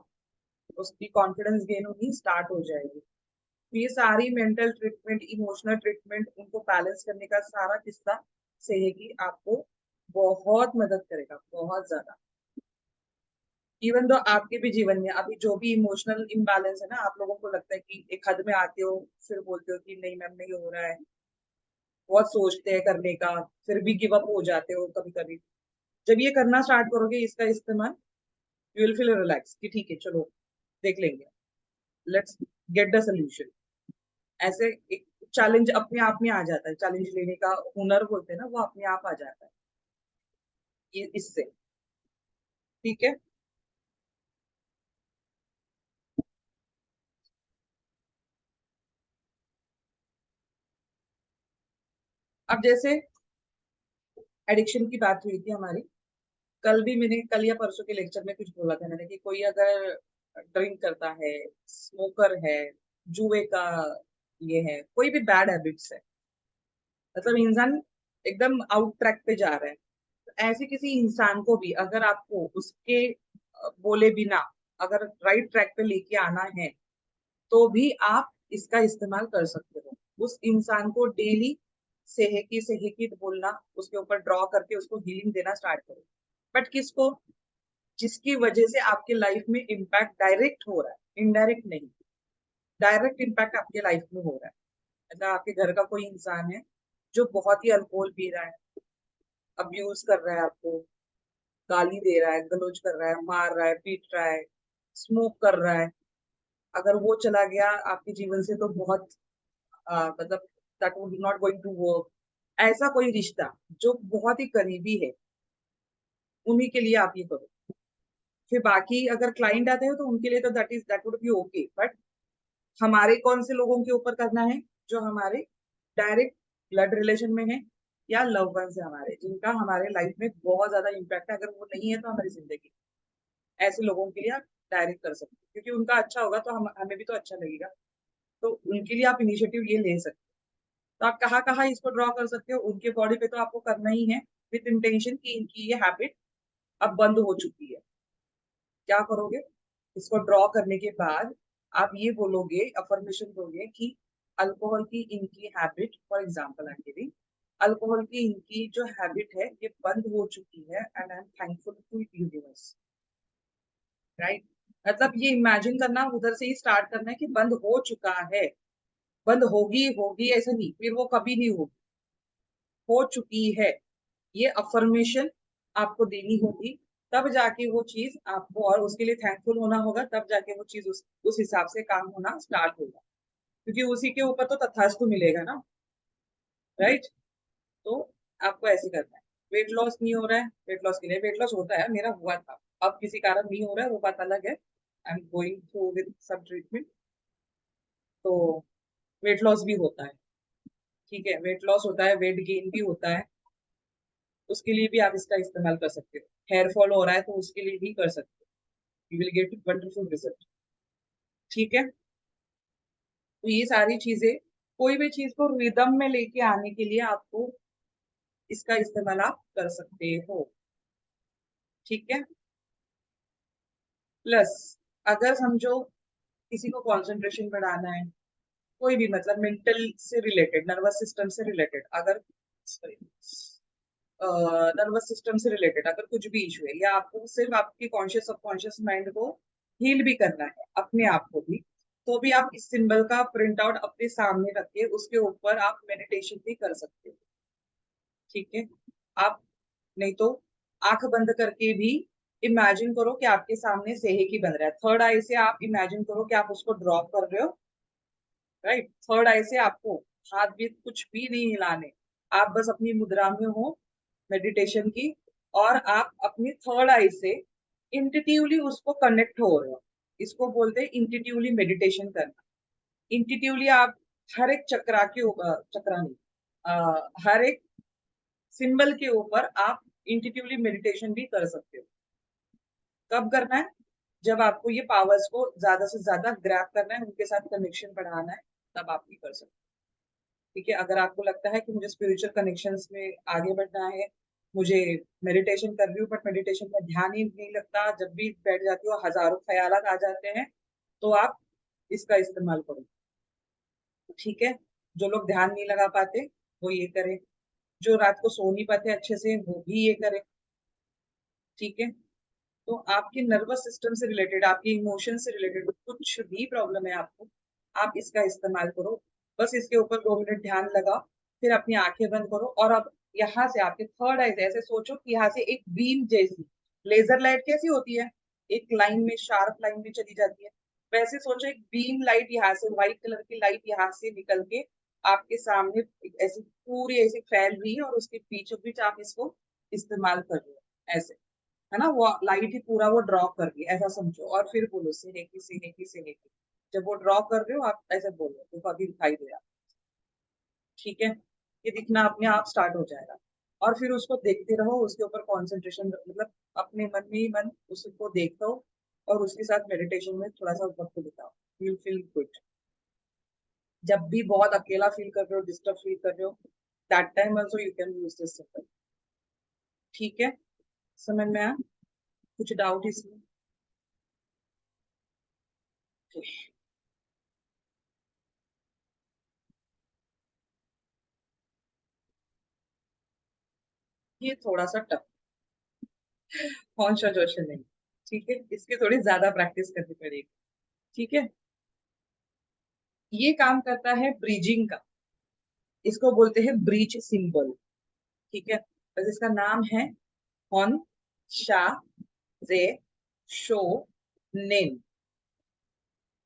उसकी कॉन्फिडेंस गेन होगी, स्टार्ट हो जाएगी। तो ये सारी मेंटल ट्रीटमेंट, इमोशनल ट्रीटमेंट, उनको बैलेंस करने का सारा किस्सा से है कि आपको बहुत मदद करेगा, बहुत ज्यादा। इवन तो आपके भी जीवन में अभी जो भी इमोशनल इम्बैलेंस है ना, आप लोगों को लगता है कि एक हद में आते हो, फिर बोलते हो कि नहीं मैम नहीं हो रहा है, बहुत सोचते हैं करने का, फिर भी गिव अप हो जाते हो कभी कभी। जब ये करना स्टार्ट करोगे इसका इस्तेमाल, यू विल फील रिलैक्स कि ठीक है चलो देख लेंगे, लेट्स गेट द सोल्यूशन। ऐसे एक चैलेंज अपने आप में आ जाता है, चैलेंज लेने का हुनर बोलते हैं ना, वो अपने आप आ जाता है ये इससे, ठीक है। अब जैसे एडिक्शन की बात हुई थी हमारी, कल या परसों के लेक्चर में कुछ बोला था मैंने कि कोई अगर ड्रिंक करता है, स्मोकर है, जुए का ये है, कोई भी बैड हैबिट्स है, मतलब इंसान एकदम आउट ट्रैक पे जा रहा है, तो ऐसे किसी इंसान को भी अगर आपको उसके बोले बिना अगर राइट ट्रैक पे लेके आना है, तो भी आप इसका इस्तेमाल कर सकते हो। उस इंसान को डेली सेहकी बोलना, उसके ऊपर ड्रॉ करके उसको हीलिंग देना स्टार्ट करो। बट किसको? जिसकी वजह से आपके लाइफ में इम्पैक्ट डायरेक्ट हो रहा है, इनडायरेक्ट नहीं। डायरेक्ट इम्पैक्ट आपके लाइफ में हो रहा है, मतलब आपके घर का कोई इंसान है जो बहुत ही अल्कोहल पी रहा है, अब्यूज कर रहा है आपको, गाली दे रहा है, गलोच कर रहा है, मार रहा है, पीट रहा है, स्मोक कर रहा है, अगर वो चला गया आपके जीवन से तो बहुत मतलब that would not going to work. ऐसा कोई रिश्ता जो बहुत ही करीबी है, उन्हीं के लिए आप ये करो। फिर बाकी अगर क्लाइंट आते हैं तो उनके लिए तो that would be okay, but हमारे कौन से लोगों के ऊपर करना है? जो हमारे डायरेक्ट ब्लड रिलेशन में है, या लव वंस है हमारे, जिनका हमारे लाइफ में बहुत ज्यादा इम्पैक्ट है। अगर वो नहीं है तो हमारी जिंदगी, ऐसे लोगों के लिए आप डायरेक्ट कर सकते हो, क्योंकि उनका अच्छा होगा तो हमें भी तो अच्छा लगेगा। तो उनके लिए आप इनिशिएटिव ये ले सकते हो। तो आप कहाँ कहाँ इसको ड्रॉ कर सकते हो? उनके बॉडी पे तो आपको करना ही है, विथ इंटेंशन कि इनकी ये हैबिट अब बंद हो चुकी है। क्या करोगे? इसको ड्रॉ करने के बाद आप ये बोलोगे, अफर्मेशन दोगे कि अल्कोहल की इनकी habit, for example I am giving, alcohol की इनकी जो हैबिट है ये बंद हो चुकी है, and I am thankful to universe, right. मतलब ये इमेजिन करना उधर से ही स्टार्ट करना है कि बंद हो चुका है, बंद होगी होगी ऐसा नहीं, फिर वो कभी नहीं होगी, हो चुकी है। ये अफर्मेशन आपको देनी होगी, तब जाके वो चीज आपको, और उसके लिए थैंकफुल होना होगा, तब जाके वो चीज उस हिसाब से काम होना स्टार्ट होगा। क्योंकि उसी के ऊपर तो तथास्तु मिलेगा ना, राइट। तो आपको ऐसे करना है। वेट लॉस नहीं हो रहा है, वेट लॉस के लिए, वेट लॉस होता है, मेरा हुआ था, अब किसी कारण नहीं हो रहा है, वो बात अलग है। I am going through with some treatment, तो वेट लॉस भी होता है, ठीक है, वेट लॉस होता है, वेट गेन भी होता है, उसके लिए भी आप इसका इस्तेमाल कर सकते हो। हेयर फॉल हो रहा है तो उसके लिए भी कर सकते हो, you will get wonderful result, ठीक है। तो ये सारी चीजें, कोई भी चीज को रिदम में लेके आने के लिए आपको इसका इस्तेमाल आप कर सकते हो, ठीक है। प्लस अगर समझो किसी को कंसंट्रेशन बढ़ाना है, कोई भी मतलब मेंटल से रिलेटेड, नर्वस सिस्टम से रिलेटेड, अगर नर्वस सिस्टम से रिलेटेड अगर कुछ भी इशू है, या आपको सिर्फ आपकी कॉन्शियस सबकॉन्शियस माइंड को हील भी करना है, अपने आप को भी, तो भी आप इस सिंबल का प्रिंट आउट अपने सामने रख के उसके ऊपर आप मेडिटेशन भी कर सकते हो, ठीक है। आप नहीं तो आंख बंद करके भी इमेजिन करो कि आपके सामने सेहेकी बन रहा है, थर्ड आई से आप इमेजिन करो कि आप उसको ड्रॉ कर रहे हो, राइट। थर्ड आई से आपको हाथ भी कुछ भी नहीं हिलाने, आप बस अपनी मुद्रा में हो मेडिटेशन की, और आप अपनी थर्ड आई से इंटिट्यूवली उसको कनेक्ट हो रहे हो, इसको बोलते हैं इंटिट्यूवली मेडिटेशन करना। इंटिट्यूवली आप हर एक चक्रा के ऊपर, चक्रा नहीं, हर एक सिंबल के ऊपर आप इंटिट्यूवली मेडिटेशन भी कर सकते हो। कब करना है? जब आपको ये पावर्स को ज्यादा से ज्यादा ग्रैब करना है, उनके साथ कनेक्शन बढ़ाना है, तब आप ये कर सकते हो, ठीक है। अगर आपको लगता है कि मुझे स्पिरिचुअल कनेक्शंस में आगे बढ़ना है, मुझे मेडिटेशन कर रही हूँ बट मेडिटेशन में ध्यान ही नहीं लगता, जब भी बैठ जाती हो हजारों ख्यालात आ जाते हैं, तो आप इसका इस्तेमाल करो, ठीक है। जो लोग ध्यान नहीं लगा पाते वो ये करें, जो रात को सो नहीं पाते अच्छे से वो भी ये करें, ठीक है। तो आपके नर्वस सिस्टम से रिलेटेड, आपके इमोशन से रिलेटेड कुछ भी प्रॉब्लम है आपको, आप इसका इस्तेमाल करो। बस इसके ऊपर 2 मिनट ध्यान लगाओ, फिर अपनी आंखें बंद करो, और अब यहाँ से आपके थर्ड आई ऐसे सोचो कि यहाँ से एक बीम जैसी, लेजर लाइट कैसी होती है, एक लाइन में, शार्प लाइन में चली जाती है, वैसे सोचो एक बीम लाइट यहाँ से, व्हाइट कलर की लाइट यहाँ से निकल के आपके सामने ऐसी पूरी ऐसी फैल रही है, और उसके बीचों बीच आप इसको इस्तेमाल कर रहे हो ऐसे, है ना, वो लाइट ही पूरा वो ड्रॉ कर रही है, ऐसा समझो, और फिर बोलो सिनेकी सिनेकी सिनेकी। जब वो ड्रॉ कर रहे हो आप ऐसे बोलो, देखो अभी दिखाई दे रहा, ठीक है। ये दिखना अपने आप स्टार्ट हो जाएगा, और फिर उसको देखते रहो, उसके ऊपर कंसंट्रेशन, मतलब अपने मन में ही मन उसको देखो, और उसके साथ मेडिटेशन में थोड़ा सा वक्त बिताओ, यू फील गुड। जब भी बहुत अकेला फील कर रहे हो, डिस्टर्ब फील कर रहे हो, that time also you can use this symbol, ठीक है। समझ में आया? कुछ डाउट इसमें? ये थोड़ा सा टफ, कॉन्सेंट्रेशन नहीं, ठीक है, इसकी थोड़ी ज्यादा प्रैक्टिस करनी पड़ेगी, ठीक है। ये काम करता है ब्रिजिंग का, इसको बोलते हैं ब्रीच सिंबल, ठीक है। बस इसका नाम है हॉन शा जे शो नेन,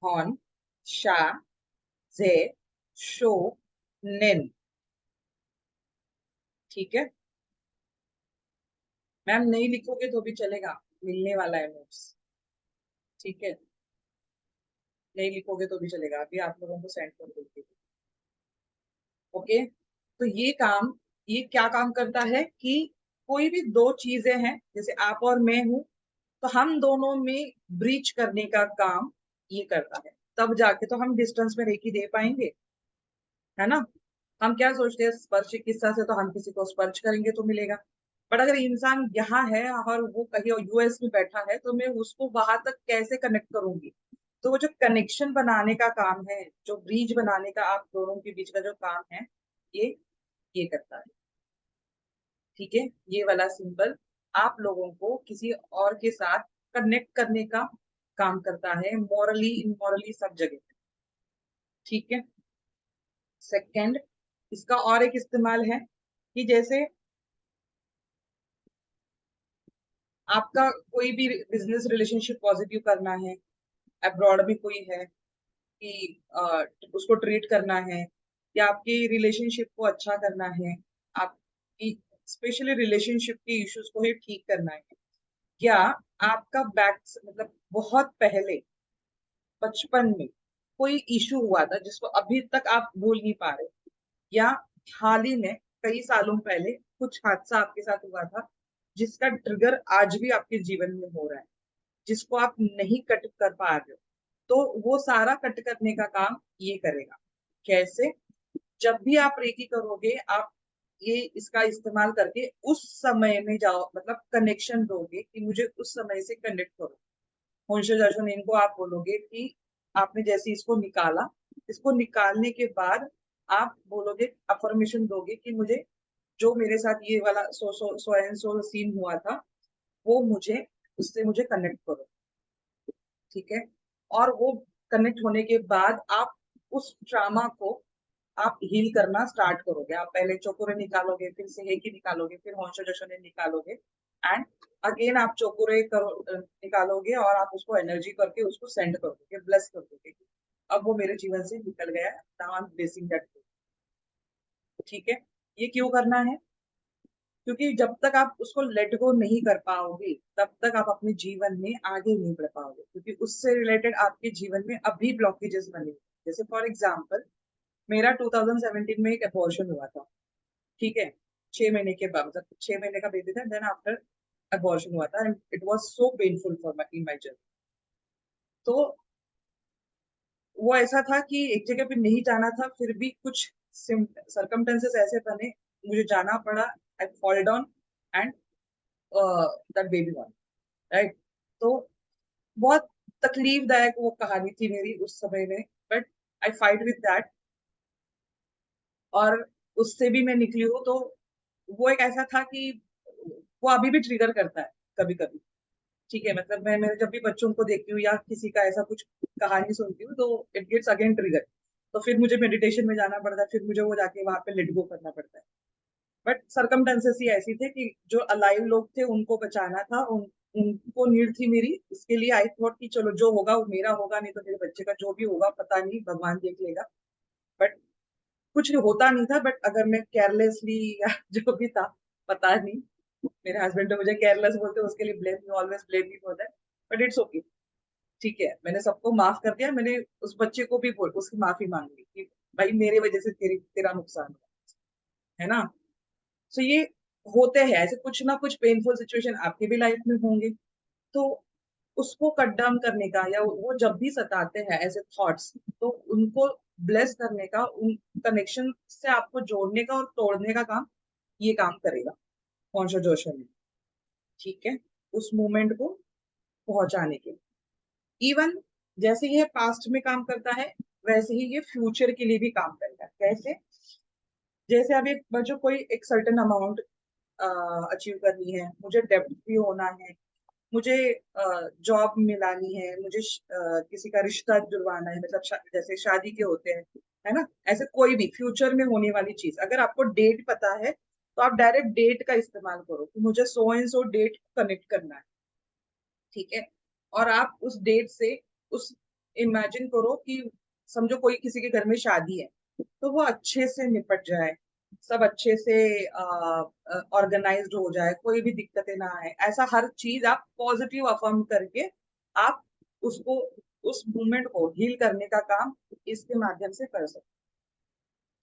हॉन शा जे शो नेन, ठीक है। मैम नहीं लिखोगे तो भी चलेगा, मिलने वाला है नोट्स, ठीक है, नहीं लिखोगे तो भी चलेगा, अभी आप लोगों को सेंड कर दूंगी, ओके। तो ये क्या काम करता है कि कोई भी दो चीजें हैं, जैसे आप और मैं हूं, तो हम दोनों में ब्रीच करने का काम ये करता है, तब जाके तो हम डिस्टेंस में रेकी दे पाएंगे, है ना। हम क्या सोचते हैं, स्पर्श चिकित्सा से तो हम किसी को स्पर्श करेंगे तो मिलेगा, बट अगर इंसान यहाँ है और वो कहीं यूएस में बैठा है, तो मैं उसको वहां तक कैसे कनेक्ट करूंगी। तो वो जो कनेक्शन बनाने का काम है, जो ब्रिज बनाने का आप दोनों के बीच का जो काम है, ये ये करता है, ठीक है। ये वाला सिंबल आप लोगों को किसी और के साथ कनेक्ट करने का काम करता है, मॉरली इनमॉरली सब जगह पे, ठीक है। सेकंड, इसका और एक इस्तेमाल है कि जैसे आपका कोई भी बिजनेस रिलेशनशिप पॉजिटिव करना है, अब्रॉड भी कोई है, कि उसको ट्रीट करना है, या आपकी रिलेशनशिप को अच्छा करना है, आपकी स्पेशली रिलेशनशिप के इश्यूज को ही ठीक करना है, या आपका बैक मतलब बहुत पहले बचपन में कोई इशू हुआ था जिसको अभी तक आप भूल नहीं पा रहे, या हाल ही में कई सालों पहले कुछ हादसा आपके साथ हुआ था जिसका ट्रिगर आज भी आपके जीवन में हो रहा है, जिसको आप नहीं कट कर पा रहे हो, तो वो सारा कट करने का काम ये करेगा। कैसे? जब भी आप रेकी करोगे, आप ये इसका इस्तेमाल करके उस समय में जाओ, मतलब कनेक्शन दोगे कि मुझे उस समय से कनेक्ट करो। होंशो जाशो इनको आप बोलोगे कि आपने जैसे इसको निकाला, इसको निकालने के बाद आप बोलोगे, अफर्मेशन दोगे कि मुझे जो मेरे साथ ये वाला सो एंड सो सीन हुआ था, वो मुझे उससे मुझे कनेक्ट करो। ठीक है? और वो कनेक्ट होने के बाद आप उस ट्रामा को आप हील करना स्टार्ट करोगे। आप पहले चोकुरे निकालोगे, फिर सेहेकी निकालोगे, फिर होंशो जोशोने निकालोगे, एंड अगेन आप चोकुरे निकालोगे और आप उसको एनर्जी करके उसको सेंड कर दोगे, ब्लेस कर दोगे। अब वो मेरे जीवन से निकल गया, now I am blessing that. ठीक है? ये क्यों करना है? क्योंकि जब तक आप उसको लेट गो नहीं कर पाओगे, तब तक आप अपने जीवन में आगे नहीं बढ़ पाओगे, क्योंकि उससे रिलेटेड आपके जीवन में अभी ब्लॉकेजेस बने। जैसे फॉर एग्जाम्पल, मेरा 2017 में एक अबॉर्शन हुआ था। ठीक है? 6 महीने के बाद, मतलब 6 महीने का बेबी था, देन आफ्टर अबॉर्शन हुआ था, and it was so painful for my in my journey. तो वो ऐसा था कि एक जगह पे नहीं जाना था, फिर भी कुछ सर्कमटेंसेस ऐसे बने, मुझे जाना पड़ा। I fall down and that baby one, right? तो बहुत तकलीफदायक वो कहानी थी मेरी उस समय में, but I fight with that, और उससे भी मैं निकली हूँ। तो वो एक ऐसा था कि वो अभी भी ट्रिगर करता है कभी कभी। ठीक है? मतलब मैं जब भी बच्चों को देखती हूँ या किसी का ऐसा कुछ कहानी सुनती हूँ, तो इट गेट्स अगेन ट्रिगर। तो फिर मुझे मेडिटेशन में जाना पड़ता है, फिर मुझे वो जाके वहां पे लेट गो करना पड़ता है। बट सर्कमटेंसेस ही ऐसी थे कि जो अलाइव लोग थे उनको बचाना था, उनको नीड थी मेरी। इसके लिए आई थॉट कि चलो जो होगा वो मेरा होगा, नहीं तो मेरे बच्चे का जो भी होगा पता नहीं, भगवान देख लेगा। बट कुछ होता नहीं था। बट अगर मैं केयरलेसली या जो भी था, पता नहीं, मेरे हस्बैंड तो मुझे केयरलेस बोलते हैं, उसके लिए blame you always blame me for that, but it's okay. ठीक है? मैंने सबको माफ कर दिया, मैंने उस बच्चे को भी बोल उसकी माफी मांग ली कि भाई मेरी वजह से तेरा नुकसान हुआ, है ना? सो ये होते हैं ऐसे कुछ ना कुछ पेनफुल सिचुएशन, आपके भी लाइफ में होंगे। तो उसको कट डाउन करने का, या वो जब भी सताते हैं ऐसे थॉट्स, तो उनको ब्लेस करने का, उन कनेक्शन से आपको जोड़ने का और तोड़ने का काम ये काम करेगा होंशो जोशो में। ठीक है? उस मोमेंट को पहुंचाने के लिए। इवन जैसे ये पास्ट में काम करता है, वैसे ही ये फ्यूचर के लिए भी काम करेगा। कैसे? जैसे अभी बच्चों कोई एक सर्टेन अमाउंट अचीव करनी है, मुझे डेब्ट फ्री होना है, मुझे जॉब मिलानी है, मुझे किसी का रिश्ता जुड़वाना है, मतलब जैसे शादी के होते हैं, है ना? ऐसे कोई भी फ्यूचर में होने वाली चीज, अगर आपको डेट पता है, तो आप डायरेक्ट डेट का इस्तेमाल करो कि मुझे so and so date connect करना है। ठीक है? और आप उस डेट से उस इमेजिन करो कि समझो कोई किसी के घर में शादी है, तो वो अच्छे से निपट जाए, सब अच्छे से ऑर्गेनाइज्ड हो जाए, कोई भी दिक्कतें ना आए। ऐसा हर चीज आप पॉजिटिव अफर्म करके आप उसको, उस मूवमेंट को हील करने का काम इसके माध्यम से कर सकते।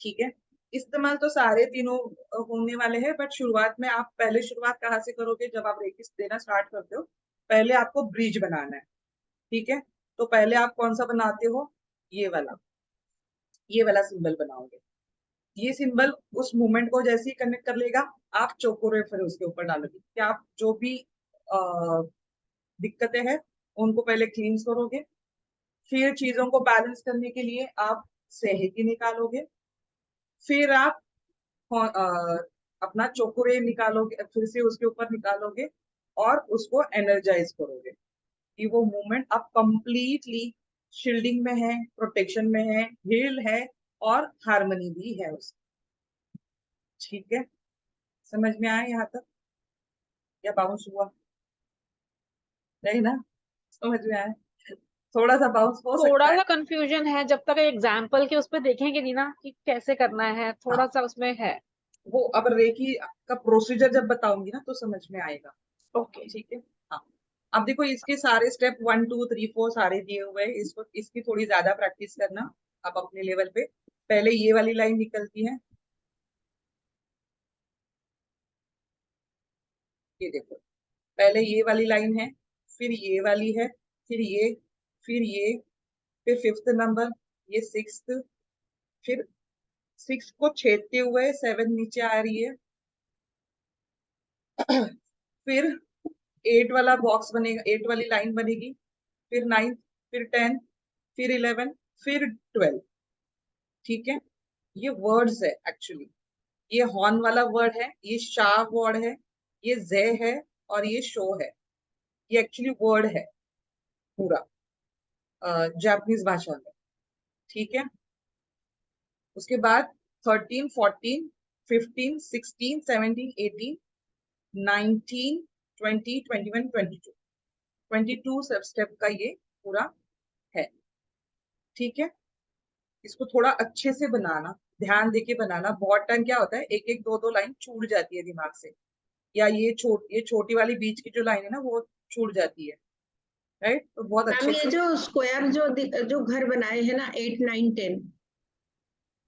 ठीक है? इस्तेमाल तो सारे तीनों होने वाले हैं, बट शुरुआत में आप पहले शुरुआत कहाँ से करोगे? जब आप रेकिस देना स्टार्ट करते हो, पहले आपको ब्रिज बनाना है। ठीक है? तो पहले आप कौन सा बनाते हो? ये वाला, ये वाला सिंबल बनाओगे। ये सिंबल उस मूवमेंट को जैसे ही कनेक्ट कर लेगा, आप चोकोरे फिर उसके ऊपर डालोगे कि आप जो भी दिक्कतें हैं उनको पहले क्लींस करोगे। फिर चीजों को बैलेंस करने के लिए आप सेहेकी निकालोगे। फिर आप अपना चोकुरे निकालोगे, फिर से उसके ऊपर निकालोगे और उसको एनर्जाइज करोगे कि वो मूवमेंट अब कंप्लीटली शील्डिंग में है, प्रोटेक्शन में है, हील है, और हार्मनी भी है उसकी। ठीक है? समझ में आया यहाँ तक, या बाउंस हुआ? नहीं ना? समझ में आया? थोड़ा सा बाउंस हो थोड़ा सकता है। सा कंफ्यूजन है, जब तक एग्जाम्पल के उस पर देखेंगे नहीं ना कि कैसे करना है, थोड़ा हाँ, सा उसमें है। वो अब रेकी का प्रोसीजर जब बताऊंगी ना तो समझ में आएगा। ओके। ठीक है। हाँ, अब देखो इसके सारे स्टेप 1 2 3 4 सारे दिए हुए हैं। इसको इसकी थोड़ी ज्यादा प्रैक्टिस करना आप अपने लेवल पे। पहले ये वाली लाइन निकलती है, ये देखो, पहले ये वाली लाइन है, फिर ये वाली है, फिर ये, फिर ये, फिर फिफ्थ नंबर, ये सिक्स्थ, फिर 6 को छेदते हुए 7 नीचे आ रही है, फिर 8 वाला बॉक्स बनेगा, 8 वाली लाइन बनेगी, फिर 9, फिर 10, फिर 11, फिर 12। ठीक है, ये वर्ड्स है एक्चुअली। ये हॉर्न वाला वर्ड है, ये शाह वर्ड है, ये जे है, और ये शो है। ये एक्चुअली वर्ड है पूरा जापानीज भाषा में। ठीक है, उसके बाद 13 14 15 16 17 18 19 20 21 22 22 सब स्टेप का ये पूरा है। ठीक है, इसको थोड़ा अच्छे से बनाना, ध्यान देके बनाना। बहुत टाइम क्या होता है, एक एक दो दो लाइन छूट जाती है दिमाग से, या ये छोटी वाली बीच की जो लाइन है ना वो छूट जाती है। राइट, तो बहुत मैम अच्छे ये से। जो स्क्वायर जो घर बनाए हैं ना 8 9 10,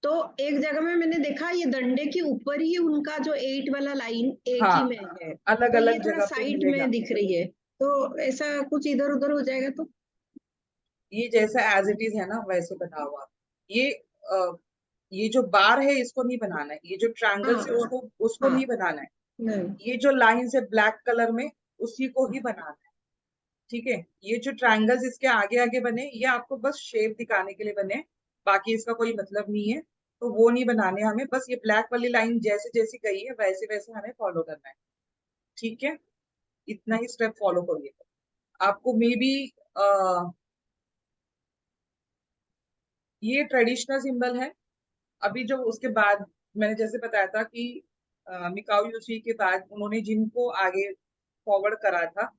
तो एक जगह में मैंने देखा ये डंडे के ऊपर ही उनका जो 8 वाला लाइन एक हाँ, ही में है, अलग तो ये अलग थोड़ा जगह पे साइड मिलेगा। में दिख रही है, तो ऐसा कुछ इधर उधर हो जाएगा तो। ये जैसा एज इट इज है ना वैसे बना हुआ। ये ये जो बार है इसको नहीं बनाना है, ये जो ट्रायंगल हाँ से वो, उसको उसको हाँ नहीं बनाना है। नहीं, ये जो लाइन है ब्लैक कलर में उसी को ही बनाना है। ठीक है, ये जो ट्रायंगल्स इसके आगे आगे बने ये आपको बस शेप दिखाने के लिए बने, बाकी इसका कोई मतलब नहीं है। तो वो नहीं बनाने हमें, बस ये ब्लैक वाली लाइन जैसे जैसी गई है वैसे वैसे हमें फॉलो करना है। ठीक है, इतना ही स्टेप फॉलो करिए। आपको मे बी ये ट्रेडिशनल सिंबल है। अभी जो उसके बाद मैंने जैसे बताया था कि मिकाओ यूची के बाद उन्होंने जिनको आगे फॉरवर्ड करा था,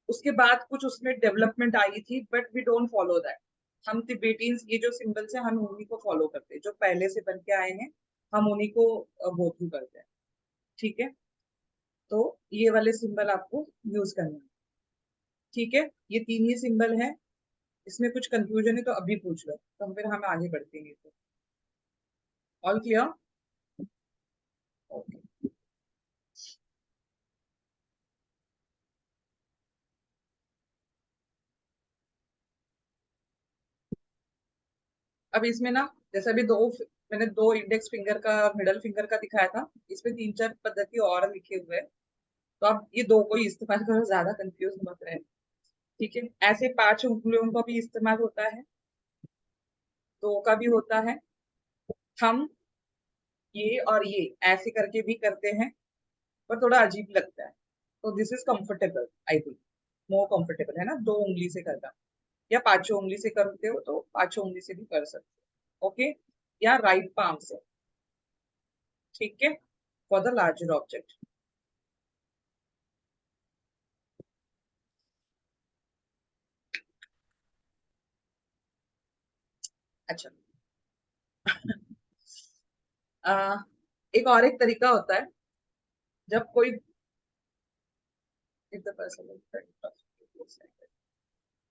उसके बाद कुछ उसमें डेवलपमेंट आई थी, but we don't follow that. हम तिब्बतियंस ये जो सिंबल्स हैं हम उन्हीं को फॉलो करते हैं, जो पहले से बन के आए हैं हम उन्हीं को गो थ्रू करते हैं। ठीक है, तो ये वाले सिंबल आपको यूज करना है। ठीक है, ये 3 ही सिंबल है। इसमें कुछ कंफ्यूजन है तो अभी पूछ लो, तो फिर हम आगे बढ़ते हैं। तो ऑल क्लियर? ओके। अब इसमें ना, जैसे अभी मैंने 2 इंडेक्स फिंगर का मिडल फिंगर का दिखाया था, इसमें 3 4 पद्धति और लिखे हुए हैं। तो आप ये 2 को ही इस्तेमाल करो, ज्यादा कंफ्यूज मत रहे। ठीक है, ऐसे 5 उंगलियों का भी इस्तेमाल होता है, 2 का भी होता है। थंब, ये और ये ऐसे करके भी करते हैं, पर थोड़ा अजीब लगता है। तो this is comfortable, I think more comfortable है ना 2 उंगली से करना। या 5 उंगली से करते हो तो 5 उंगली से भी कर सकते हो। ओके, या राइट पाम से। ठीक है, फॉर द लार्जर ऑब्जेक्ट। अच्छा, आ, एक तरीका होता है जब कोई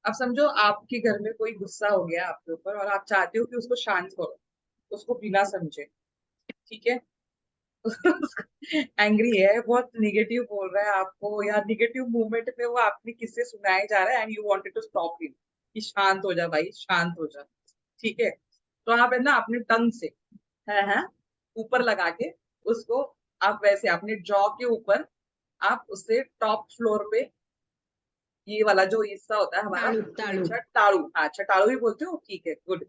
अब समझो आपके घर में कोई गुस्सा हो गया आपके ऊपर और आप चाहते हो कि उसको शांत करो, उसको बिना समझे। ठीक है, एंग्री है, बहुत निगेटिव बोल रहा है आपको, या निगेटिव मूवमेंट में वो आपने किससे सुनाया जा रहा है and you wanted to stop him कि शांत हो जा भाई, शांत हो जा। ठीक है, तो आप है ना अपने टंग से है ऊपर लगा के उसको, आप वैसे अपने जॉ के ऊपर आप उससे टॉप फ्लोर पे, ये वाला जो हिस्सा होता है हमारा तालु सबसे तालु, नीचे, टाड़ू, हाँ अच्छा टाड़ू भी बोलते हो, ठीक है गुड।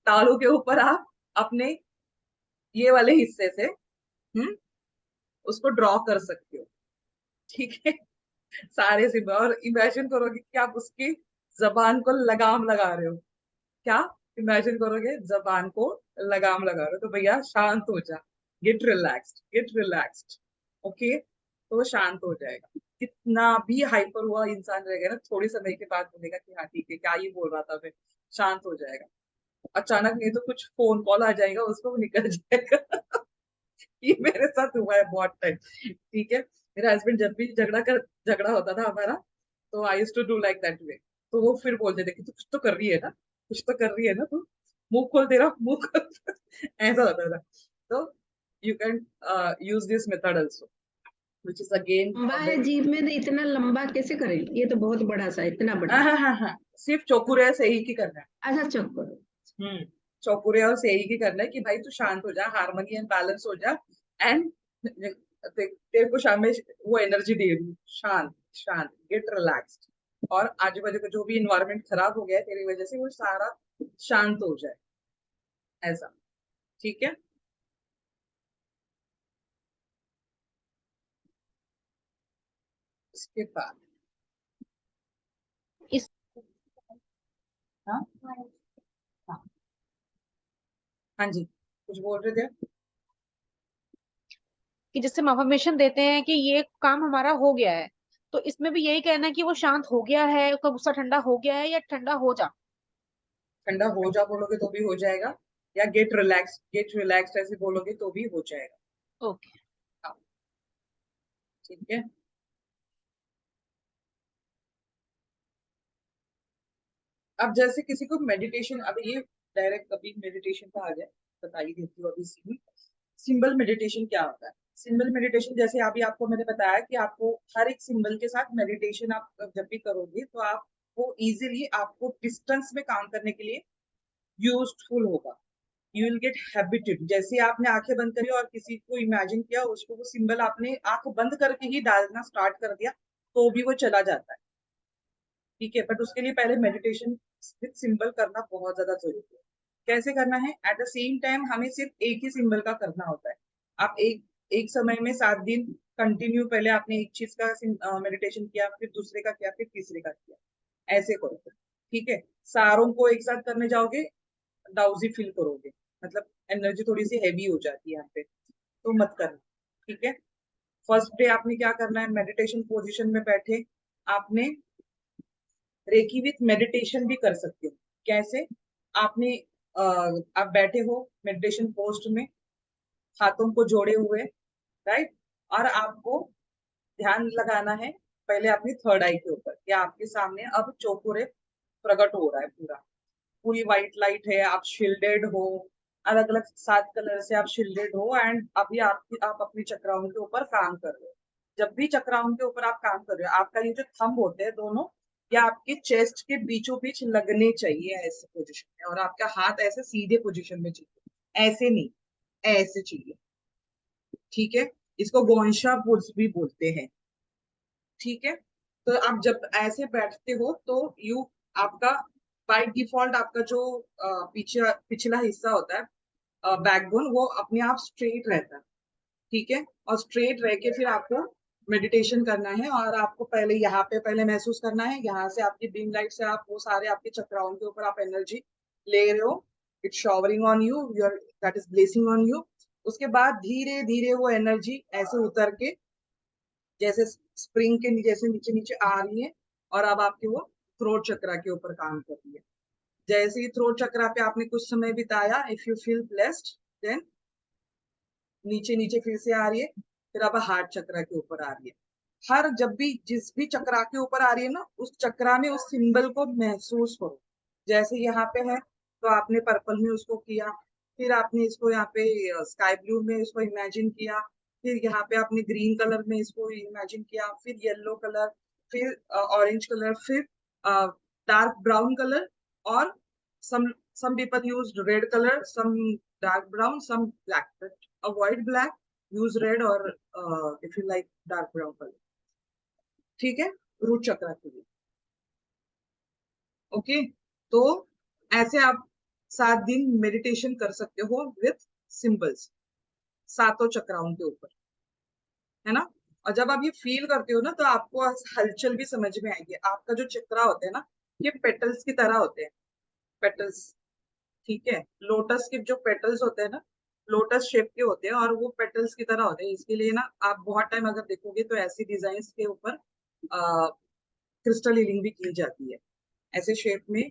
टाड़ू के ऊपर आप अपने ये वाले हिस्से से हम्म उसको ड्रॉ कर सकते हो। ठीक है, सारे सिंबल, और इमेजिन करोगे कि आप उसकी जबान को लगाम लगा रहे हो। क्या इमेजिन करोगे, जबान को लगाम लगा रहे हो, तो भैया शांत हो जा, get relaxed, get relaxed. Okay, तो वो शांत हो जाएगा। कितना भी हाइपर हुआ इंसान रहेगा ना, थोड़ी समय के बाद बोलेगा कि हाँ ठीक है, क्या ही बोल रहा था मैं, शांत हो जाएगा। अचानक नहीं तो कुछ फोन कॉल आ जाएगा, उसको वो निकल जाएगा। ये मेरे साथ हुआ है बहुत टाइम। ठीक है, मेरा हस्बैंड जब भी झगड़ा होता था हमारा, तो I used to do like that way. तो वो फिर बोलते थे कि तू कुछ तो कर रही है ना, कुछ तो कर रही है ना तू, मुंह खोल, तेरा मुंह खोल। ऐसा होता था। तो you can use this method also, which is again लंबा a है very जीभ में, तो इतना लंबा कैसे करें? ये तो बहुत बड़ा सा, इतना बड़ा। हाँ, सिर्फ चौकुरे से ही की करना है। अच्छा, चक्कर। चौकुरे और से ही की करना है कि भाई तू शांत हो जा, हार्मनी एंड बैलेंस हो जा, एंड तेरे को शाम में वो एनर्जी दे रही हूँ, शांत शांत, गेट रिलैक्स्ड, और आजू बाजू का जो भी इन्वायरमेंट खराब हो गया है तेरी वजह से, वो सारा शांत हो जाए, ऐसा। ठीक है। इसके बाद इस हाँ हाँ हाँ जी, कुछ बोल रहे थे। कि जिससे हम अफर्मेशन देते हैं कि ये काम हमारा हो गया है, तो इसमें भी यही कहना है कि वो शांत हो गया है, उसका गुस्सा ठंडा हो गया है, या ठंडा हो जा। ठंडा हो जा बोलोगे तो भी हो जाएगा, या गेट रिलैक्स ऐसे बोलोगे तो भी हो जाएगा। ओके। हाँ, ठीक है। अब जैसे किसी को मेडिटेशन, अब ये डायरेक्ट कभी मेडिटेशन का आ जाए, बता ही देती हूँ अभी सीधी। सिंबल मेडिटेशन क्या होता है? सिंबल मेडिटेशन जैसे अभी आपको मैंने बताया कि आपको हर एक सिंबल के साथ मेडिटेशन आप जब भी करोगे तो आपको इजीली, आपको डिस्टेंस में काम करने के लिए यूजफुल होगा। You will get habited. जैसे आपने आंखें बंद करी और किसी को इमेजिन किया, उसको वो सिंबल आपने आंख बंद करके ही डालना स्टार्ट कर दिया, तो भी वो चला जाता है। ठीक है, बट उसके लिए पहले मेडिटेशन विद सिंबल करना बहुत ज्यादा जरूरी है। कैसे करना है? एट द सेम टाइम हमें सिर्फ एक ही सिंबल का करना होता है। आप एक एक समय में 7 दिन कंटिन्यू, पहले आपने एक चीज का मेडिटेशन किया, फिर दूसरे का किया, फिर तीसरे का किया, ऐसे करो। ठीक है, सारों को एक साथ करने जाओगे, डाउजी फील करोगे, मतलब एनर्जी थोड़ी सी हैवी हो जाती है यहाँ पे, तो मत करना। ठीक है, फर्स्ट डे आपने क्या करना है, मेडिटेशन पोजीशन में बैठे आपने रेकी विथ मेडिटेशन भी कर सकते हो। कैसे? आपने आप बैठे हो मेडिटेशन पोस्ट में, हाथों को जोड़े हुए, राइट, और आपको ध्यान लगाना है पहले अपनी थर्ड आई के ऊपर, या आपके सामने अब चौकुरे प्रकट हो रहा है, पूरी व्हाइट लाइट है, आप शील्डेड हो, अलग अलग 7 कलर से आप शील्डेड हो, एंड अभी आप अपने चक्राओं के ऊपर काम कर रहे हो। जब भी चक्राओं के ऊपर आप काम कर रहे हो, आपका ये जो थंब होते हैं दोनों, या आपके चेस्ट के बीचों बीच लगने चाहिए ऐसे पोजीशन में, और आपका हाथ ऐसे सीधे पोजीशन में चाहिए, ऐसे नहीं, ऐसे चाहिए। ठीक है, इसको गोंशा पोज भी बोलते हैं। ठीक है, तो आप जब ऐसे बैठते हो तो यू आपका बाय डिफॉल्ट आपका जो पिछला हिस्सा होता है, बैकबोन, वो अपने आप स्ट्रेट रहता है। ठीक है, और स्ट्रेट रह के फिर आपको मेडिटेशन करना है, और आपको पहले यहाँ पे पहले महसूस करना है, यहाँ से आपकी बीम लाइट से आप वो सारे आपके चक्राओं के ऊपर आप एनर्जी ले रहे हो, it's showering on you, your that is blessing on you. उसके बाद धीरे धीरे वो एनर्जी ऐसे उतर के जैसे स्प्रिंग के जैसे नीचे नीचे आ रही है, और अब आपके वो थ्रोट चक्रा के ऊपर काम कर रही है। जैसे ही थ्रोट चक्रा पे आपने कुछ समय बिताया, if you feel blessed, then नीचे नीचे फिर से आ रही है, फिर अब हार्ट चक्रा के ऊपर आ रही है। हर जब भी जिस भी चक्रा के ऊपर आ रही है ना, उस चक्रा में उस सिंबल को महसूस करो। जैसे यहाँ पे है तो आपने पर्पल में उसको किया, फिर आपने इसको यहाँ पे स्काई ब्लू में इसको इमेजिन किया, फिर यहाँ पे आपने ग्रीन कलर में इसको इमेजिन किया, फिर येलो कलर, फिर ऑरेंज कलर, फिर डार्क ब्राउन कलर, और some people use red color, some dark brown, some black, but avoid black, use red, or if you like dark brown color. ठीक है, root चक्र के लिए। ओके, तो ऐसे आप 7 दिन मेडिटेशन कर सकते हो विथ सिंबल्स, सातों चक्राओं के ऊपर, है ना। और जब आप ये फील करते हो ना, तो आपको हलचल भी समझ में आएगी। आपका जो चक्रा होते हैं ना, ये पेटल्स की तरह होते हैं, पेटल्स। ठीक है, लोटस के जो पेटल्स होते हैं ना, लोटस शेप के होते हैं और वो पेटल्स की तरह होते हैं। इसके लिए ना आप बहुत टाइम अगर देखोगे तो ऐसी डिजाइन के ऊपर क्रिस्टल हीलिंग भी की जाती है। ऐसे शेप में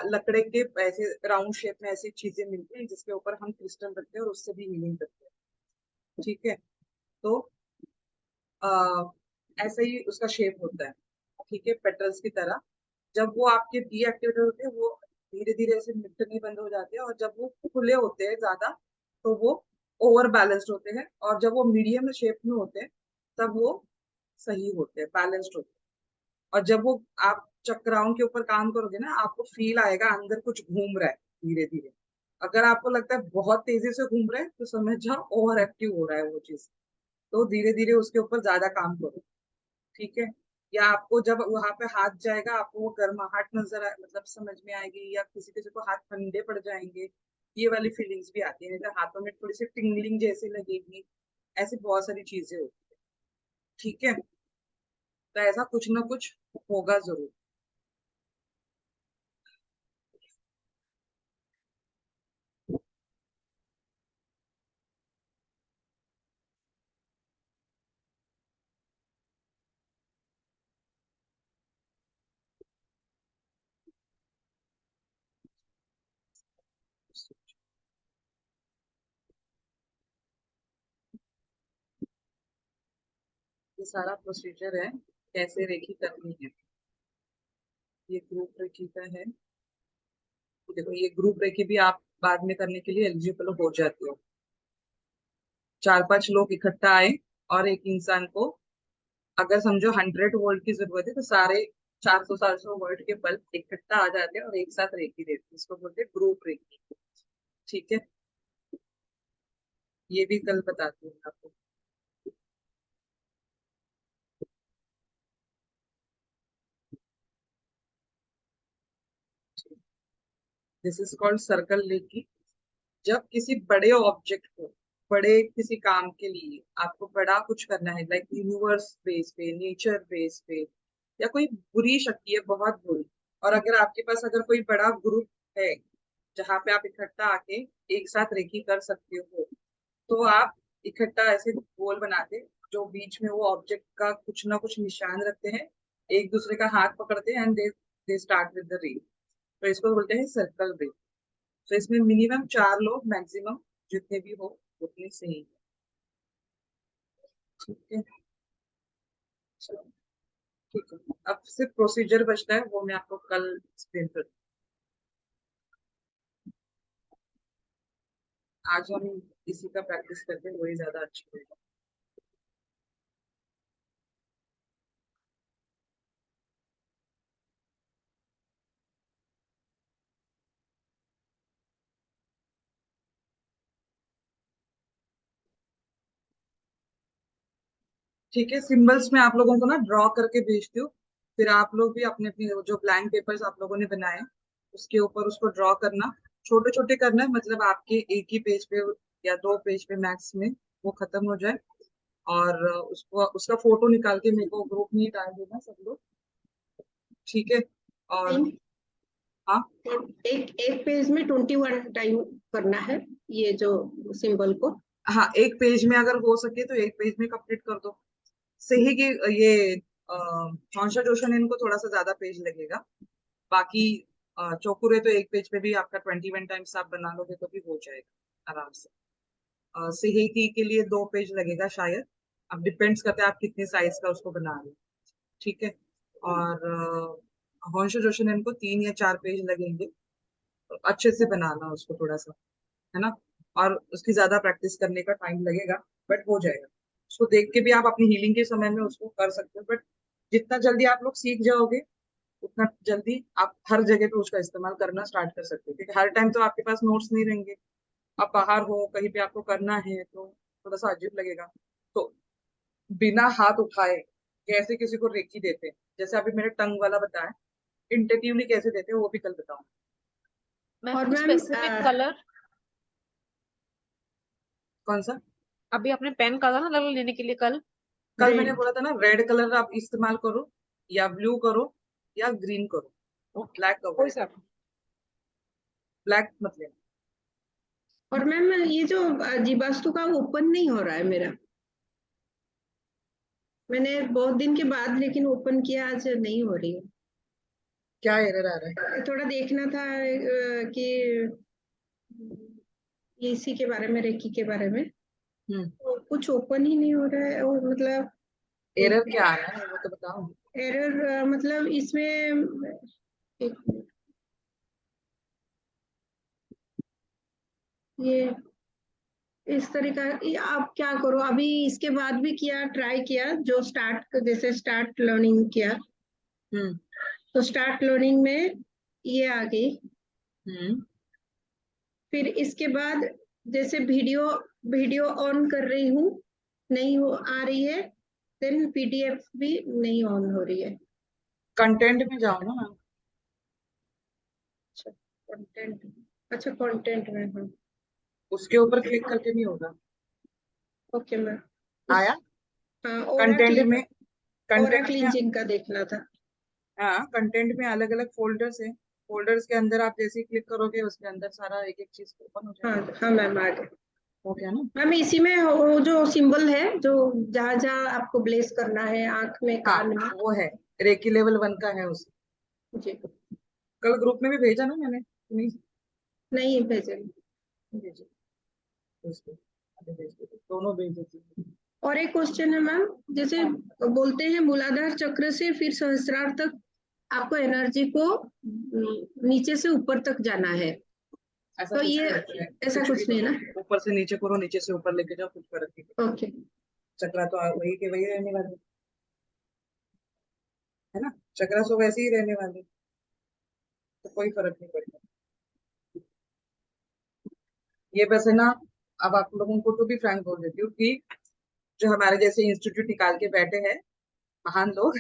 लकड़े के ऐसे राउंड शेप में ऐसी चीजें मिलती हैं जिसके ऊपर हम क्रिस्टल रखते हैं और उससे भी हीलिंग करते हैं। ठीक है, तो ऐसा ही उसका शेप होता है। ठीक है, पेटल्स की तरह। जब वो आपके डीएक्टिवेटेड होते हैं वो धीरे धीरे ऐसे मिटने बंद हो जाते हैं, और जब वो खुले होते हैं ज्यादा तो वो ओवर बैलेंस्ड होते हैं, और जब वो मीडियम शेप में होते हैं तब वो सही होते हैं, बैलेंस्ड होते हैं। और जब वो आप चक्राओं के ऊपर काम करोगे ना, आपको फील आएगा अंदर कुछ घूम रहा है धीरे धीरे। अगर आपको लगता है बहुत तेजी से घूम रहा है तो समझ जाओ ओवर एक्टिव हो रहा है वो चीज। तो धीरे धीरे उसके ऊपर ज्यादा काम करो। ठीक है, या आपको जब वहां पे हाथ जाएगा आपको वो गर्माहट नजर मतलब समझ में आएगी, या किसी किसी को हाथ ठंडे पड़ जाएंगे, ये वाली फीलिंग्स भी आती है। जैसे हाथों में थोड़ी सी टिंगलिंग जैसी लगेगी, ऐसी बहुत सारी चीजें होती है। ठीक है, तो ऐसा कुछ ना कुछ होगा जरूर। ये सारा प्रोसीजर है कैसे रेखी करनी है। ये ग्रुप रेखी का है। देखो ये ग्रुप रेखी भी आप बाद में करने के लिए एलिजिबल हो जाते हो। 4-5 लोग इकट्ठा आए और एक इंसान को अगर समझो 100 वोल्ट की जरूरत है तो सारे 400-400 वोल्ट के बल्ब इकट्ठा आ जाते हैं और एक साथ रेखी देते हैं। इसको बोलते हैं ग्रुप रेखी। ठीक है, ये भी कल बताती हूँ आपको। दिस इज कॉल्ड सर्कल रेखी। जब किसी बड़े ऑब्जेक्ट को, बड़े किसी काम के लिए आपको बड़ा कुछ करना है, लाइक यूनिवर्स बेस पे, नेचर बेस पे, या कोई बुरी शक्ति है बहुत बुरी, और अगर आपके पास अगर कोई बड़ा ग्रुप है जहाँ पे आप इकट्ठा आके एक साथ रेकी कर सकते हो, तो आप इकट्ठा ऐसे गोल बनाते, जो बीच में वो ऑब्जेक्ट का कुछ ना कुछ निशान रखते हैं, एक दूसरे का हाथ पकड़ते हैं and they start with the reiki. तो इसको बोलते हैं सर्कल रेक। तो इसमें मिनिमम 4 लोग, मैक्सिमम जितने भी हो उतने सही है। ठीक है, चलो, ठीक है। अब सिर्फ प्रोसीजर बचता है, वो मैं आपको कल एक्सप्लेन कर। आज हम इसी का प्रैक्टिस करते हैं, वही ज्यादा अच्छा होगा। ठीक है, सिंबल्स में आप लोगों को ना ड्रॉ करके भेजती हूँ। फिर आप लोग भी अपने अपने जो ब्लैंक पेपर्स आप लोगों ने बनाए उसके ऊपर उसको ड्रॉ करना। छोटे छोटे करना है, मतलब आपके एक ही पेज पे या 2 पेज पे मैक्स में वो खत्म हो जाए। और उसको उसका फोटो निकाल के मेरे को ग्रुप में ही डाल देना सब लोग। ठीक है, और हाँ, एक एक पेज में 21 टाइम करना है ये जो सिंबल को। हाँ, एक पेज में अगर हो सके तो एक पेज में कंप्लीट कर दो। सही कि ये कॉन्शा जोशन इनको थोड़ा सा ज्यादा पेज लगेगा। बाकी चौकुरे तो एक पेज पे भी आपका 21 टाइम्स आप बना लोगे तो भी हो जाएगा आराम से। सिहेकी के लिए 2 पेज लगेगा शायद। अब डिपेंड्स करता है आप कितने साइज का उसको बना रहे हो। ठीक है, और हॉन्शो जोशन इनको 3 या 4 पेज लगेंगे। तो अच्छे से बनाना उसको थोड़ा सा, है ना। और उसकी ज्यादा प्रैक्टिस करने का टाइम लगेगा, बट हो जाएगा। उसको देख के भी आप अपनी हीलिंग के समय में उसको कर सकते हो, बट जितना जल्दी आप लोग सीख जाओगे उतना जल्दी आप हर जगह पे उसका इस्तेमाल करना स्टार्ट कर सकते हो। क्योंकि हर टाइम तो आपके पास नोट्स नहीं रहेंगे। आप बाहर हो कहीं पे आपको करना है तो थोड़ा सा अजीब लगेगा। तो बिना हाथ उठाए कैसे किसी को रेकी देते हैं, जैसे अभी मैंने टंग वाला बताया, इंटेटिवली कैसे देते हैं वो भी कल बताऊँ। मैम और कुछ मैम स्पेसिफिक कलर? कौन सा? अभी आपने पेन कहा था ना अलग लेने के लिए कल। कल मैंने रेड बोला था ना, रेड कलर आप इस्तेमाल करो, या ब्लू करो, या ग्रीन करो। ओके, ब्लैक कोई करो, सा। ब्लैक मत लेना। और मैम ये जो जीवास्तु का ओपन नहीं हो रहा है मेरा, मैंने बहुत दिन के बाद लेकिन ओपन किया, आज नहीं हो रही है। क्या एरर आ रहा है? थोड़ा देखना था कि इसी के बारे में, रेकी के बारे में, तो कुछ ओपन ही नहीं हो रहा है, और मतलब एरर क्या आ रहा है वो तो बताओ। एरर मतलब इसमें, एक मिनट, ये इस तरीका, ये आप क्या करो, अभी इसके बाद भी किया, ट्राई किया, जो स्टार्ट, जैसे स्टार्ट लर्निंग किया, हम्म तो स्टार्ट लर्निंग में ये आ गई। हम्म फिर इसके बाद जैसे वीडियो वीडियो ऑन कर रही हूँ, नहीं हो आ रही है, देन पीडीएफ भी नहीं ऑन हो रही है। कंटेंट में जाओ ना मैम। अच्छा कंटेंट, अच्छा कंटेंट में, हाँ उसके ऊपर क्लिक करके नहीं होगा। Okay ma'am. आया? हाँ, कंटेंट में, ओरा कंटेंट में, क्लींजिंग का देखना था। हाँ कंटेंट में अलग अलग फोल्डर्स है। फोल्डर्स के अंदर आप जैसे ही क्लिक करोगे उसके अंदर सारा एक एक चीज ओपन हो हाँ जाएगा। हाँ मैम, आ गया हो गया ना? मैम। इसी में वो जो सिंबल है, जो जहाँ जहाँ आपको ब्लेस करना है, आंख में, हाँ कान में। वो है, रेकी लेवल 1 का है उस। जी, कल ग्रुप में भी भेजा ना मैंने, नहीं नहीं भेजे। भेजा? भेज दो, अभी भेज दो, दोनों भेज देती हूँ। और एक क्वेश्चन है मैम, जैसे बोलते हैं मूलाधार चक्र से फिर सहस्त्रार तक आपको एनर्जी को नीचे से ऊपर तक जाना है, ऐसा तो कुछ ये नहीं होता है, ऐसा कुछ भी कुछ नहीं है ना? करो, ऊपर से नीचे करो, नीचे से ऊपर लेके जाओ, कुछ फर्क नहीं पड़ता। ओके। चक्रा तो वही के वही रहने वाले, है ना? चक्रा तो वैसे ही रहने वाले, तो कोई फर्क नहीं पड़ता। ये बस है ना, अब आप लोगों को तो भी फ्रैंक बोल देती हूँ कि जो हमारे जैसे इंस्टीट्यूट निकाल के बैठे हैं महान लोग,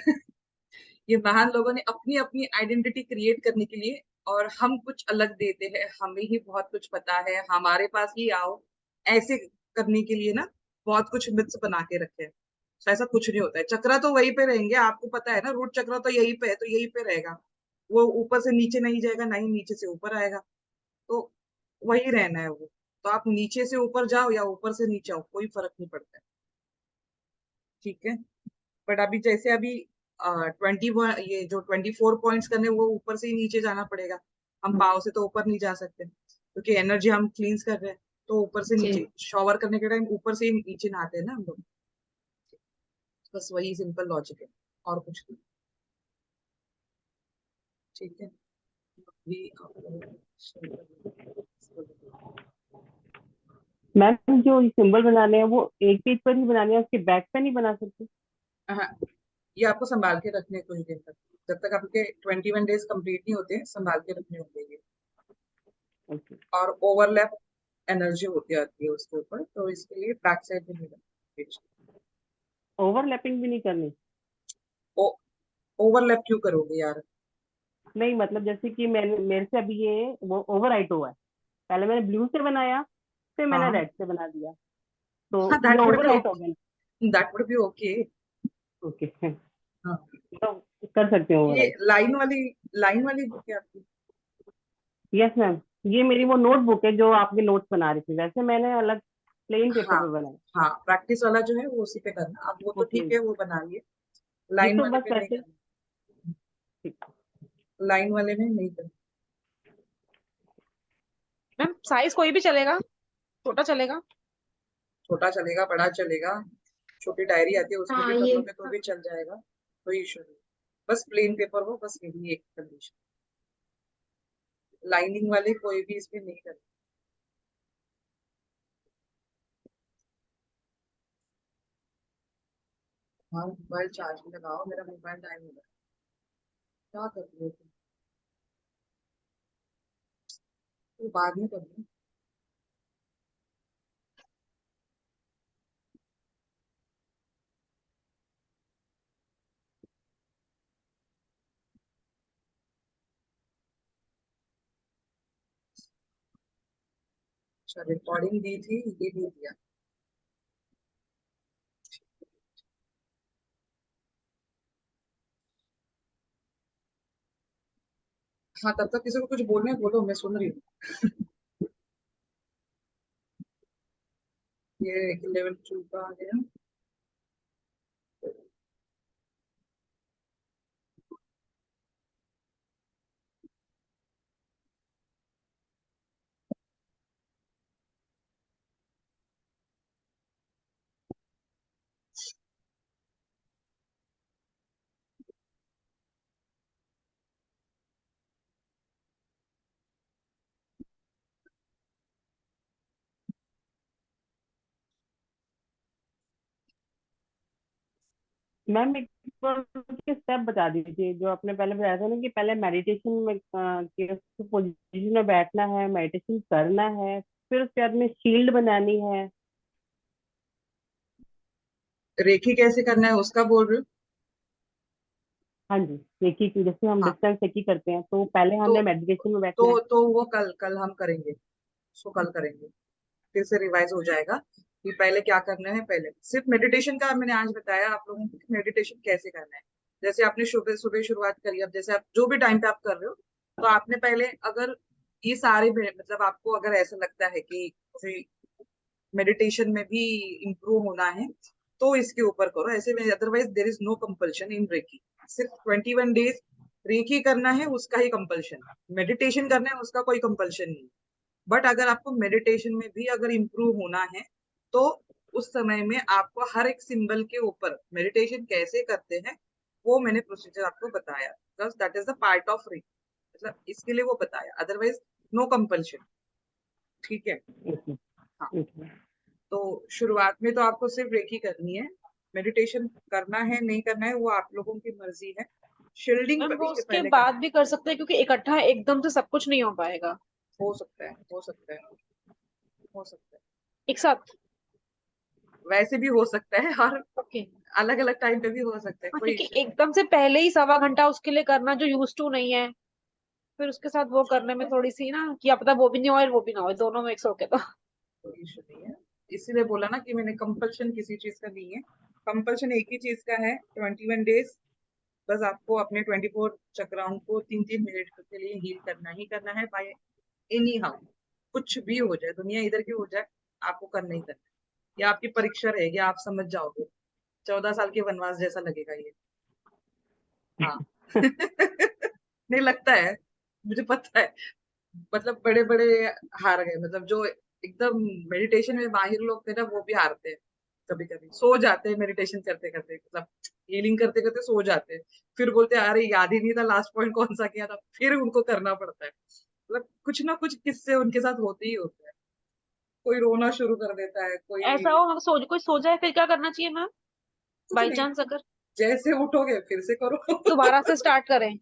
ये महान लोगों ने अपनी अपनी आइडेंटिटी क्रिएट करने के लिए, और हम कुछ अलग देते हैं, हमें ही बहुत कुछ पता है, हमारे पास ही आओ, ऐसे करने के लिए ना बहुत कुछ मिथ्स बना के रखे हैं। तो ऐसा कुछ नहीं होता है। चक्रा तो वहीं पे रहेंगे, आपको पता है ना, रूट चक्रा तो यहीं पे है, तो यहीं पे रहेगा। वो ऊपर से नीचे नहीं जाएगा, ना ही नीचे से ऊपर आएगा, तो वही रहना है वो। तो आप नीचे से ऊपर जाओ या ऊपर से नीचे आओ, कोई फर्क नहीं पड़ता है। ठीक है? बट अभी जैसे अभी 21, ये जो 24 पॉइंट्स करने, वो ऊपर से ही नीचे जाना पड़ेगा। हम पाव से तो ऊपर नहीं जा सकते, क्योंकि एनर्जी हम क्लींस कर रहे हैं, तो ऊपर से जी, नीचे शॉवर करने के टाइम ऊपर से ही नीचे नहाते हैं ना हम लोग। बस वही सिंपल लॉजिक है, और कुछ नहीं। ठीक है? अभी मैम जो सिंबल बनाने हैं वो एक पेज पर ही बनाने हैं, उसके बैक पे नहीं बना सकते? हाँ, ये आपको संभाल के रखने हैं कुछ दिन तक, जब तक आपके 21 डेज कंप्लीट नहीं होते हैं, संभाल के रखने होंगे ये। ओके। और ओवरलैप एनर्जी होती आती है उसके ऊपर, तो इसके लिए बैक साइड में नहीं रखना। ओवरलैपिंग भी नहीं करनी? ओ ओवरलैप क्यों करोगे यार? नहीं मतलब जैसे कि मैंने, मेरे से अभी ये वो ओवर राइट हुआ है, पहले मैंने ब्लू से बनाया, फिर मैंने हाँ रेड से बना दिया, तो हाँ, ये that would over be right हो ओके, गया ना? That would be okay. Okay. हाँ, तो कर सकते हैं ओवर ये राइट? लाइन वाली बुक है आपकी? यस मैम, ये मेरी वो नोटबुक है जो आपके नोट्स बना रही थी, वैसे मैंने अलग प्लेन पेपर हाँ पे बनाया। हाँ, प्रैक्टिस वाला जो है वो उसी पे करना, अब वो तो ओके। ठीक है, वो बना लिए। ये लाइन तो वाले बस पे नहीं वैसे। करना, ठीक। लाइन वाले में नहीं करना। मैम साइज कोई भी चलेगा, छोटा चलेगा? छोटा चलेगा, बड़ा चलेगा, छोटी डायरी आती है उसमें हाँ भी कर ये, लोगे तो भी चल जाएगा, कोई इशू नहीं। बस प्लेन पेपर हो, बस यही एक कंडीशन। लाइनिंग वाले कोई भी इसमें नहीं करना। हाँ, मोबाइल चार्ज में लगाओ, मेरा मोबाइल टाइम हो गया। क्या कर रही हो तुम? तो बाद में कर लो। अच्छा, रिकॉर्डिंग दी थी, ये नहीं दिया। हाँ, तब तक किसी को कुछ बोलना है बोलो, मैं सुन रही हूँ। ये एक लेवल 2 का आ गया। मैम एक बार उसके स्टेप बता दीजिए जो आपने पहले बताया था ना, कि पहले मेडिटेशन में के पोजीशन में बैठना है, मेडिटेशन करना है, फिर उसके बाद में शील्ड बनानी है। रेखी कैसे करना है उसका बोल रहे हो? हाँ जी, एक ही जैसे हम हाँ, डिस्टेंस एक ही करते हैं, तो पहले तो हमने मेडिटेशन में बैठना है। वो कल हम करेंगे, उसको कल करेंगे, फिर से रिवाइज हो जाएगा कि पहले क्या करना है। पहले सिर्फ मेडिटेशन का मैंने आज बताया आप लोगों को, मेडिटेशन कैसे करना है। जैसे आपने सुबह सुबह शुरुआत करी, अब जैसे आप जो भी टाइम पे आप कर रहे हो, तो आपने पहले अगर ये सारे मतलब आपको अगर ऐसा लगता है कि मेडिटेशन में भी इम्प्रूव होना है, तो इसके ऊपर करो। ऐसे में otherwise there is no compulsion in reiki. सिर्फ 21 डेज रेकी करना है, उसका ही कंपल्शन। मेडिटेशन करना है, उसका कोई कंपल्शन नहीं। बट अगर आपको मेडिटेशन में भी अगर इम्प्रूव होना है, तो उस समय में आपको हर एक सिंबल के ऊपर मेडिटेशन कैसे करते हैं वो मैंने प्रोसीजर आपको बताया, because that is the part of reiki. मतलब इसके लिए वो बताया, अदरवाइज नो कंपल्शन। ठीक है। ओके। हाँ, ओके। तो शुरुआत में तो आपको सिर्फ रेकी करनी है। मेडिटेशन करना है नहीं करना है वो आप लोगों की मर्जी है। शील्डिंग मैम वो उसके उसके पहले बाद करना भी कर सकते हैं, क्योंकि इकट्ठा एकदम से सब कुछ नहीं हो पाएगा। हो सकता है, हो सकता है, हो सकता है। एक साथ। वैसे भी हो सकता है, और ओके। अलग अलग टाइम पे भी हो सकता है, हाँ, कोई क्योंकि इश्यू नहीं। एकदम से पहले ही 1.25 घंटा उसके लिए करना जो यूज टू नहीं है, फिर उसके साथ वो करने में थोड़ी सी ना, कि पता वो भी नहीं हो और वो भी ना हो, दोनों मिक्स होके तो। कोई इश्यू नहीं है। इसीलिए बोला ना कि मैंने कंपल्शन किसी चीज का नहीं है। कंपल्शन एक ही चीज का है, 21 डेज। बस आपको अपने 24 चक्राओं को 3-3 मिनट के लिए हील करना ही करना है, बाय एनी हाउ। कुछ भी हो जाए, दुनिया इधर की हो जाए, आपको करना ही करना है। ये आपकी परीक्षा रहेगी, आप समझ जाओगे। 14 साल के वनवास जैसा लगेगा ये। हाँ। नहीं लगता है, मुझे पता है। मतलब बड़े बड़े हार गए, मतलब जो एकदम मेडिटेशन में माहिर लोग थे ना, वो भी हारते हैं। कभी कभी सो जाते हैं मेडिटेशन करते करते, मतलब हीलिंग करते करते सो जाते हैं। फिर बोलते हैं अरे याद ही नहीं था लास्ट पॉइंट कौन सा किया था, फिर उनको करना पड़ता है। मतलब कुछ ना कुछ किस्से उनके साथ होते ही होते हैं। कोई रोना शुरू कर देता है, ऐसा कोई। हो हम कोई सो जाए, फिर क्या करना चाहिए मैम? कुछ बाई नहीं, चांस अगर जैसे उठोगे फिर से करो। दोबारा से स्टार्ट करें।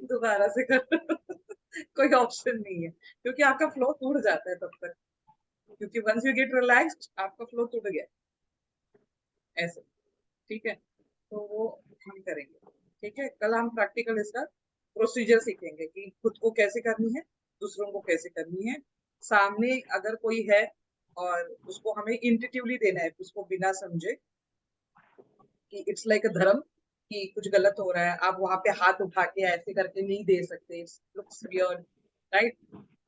दोबारा से करो। कोई ऑप्शन नहीं है, क्योंकि आपका फ्लो टूट जाता है तब तक। क्योंकि वंस यू गेट रिलैक्स्ड, आपका फ्लो टूट गया ऐसे। ठीक है, तो वो हम करेंगे। ठीक है, कल हम प्रैक्टिकल इसका प्रोसीजर सीखेंगे कि खुद को कैसे करनी है, दूसरों को कैसे करनी है। सामने अगर कोई है और उसको हमें इंट्यूटिवली देना है, उसको बिना समझे कि इट्स लाइक अ धर्म, कि कुछ गलत हो रहा है, आप वहां पे हाथ उठा के ऐसे करके नहीं दे सकते, it's looks weird, right.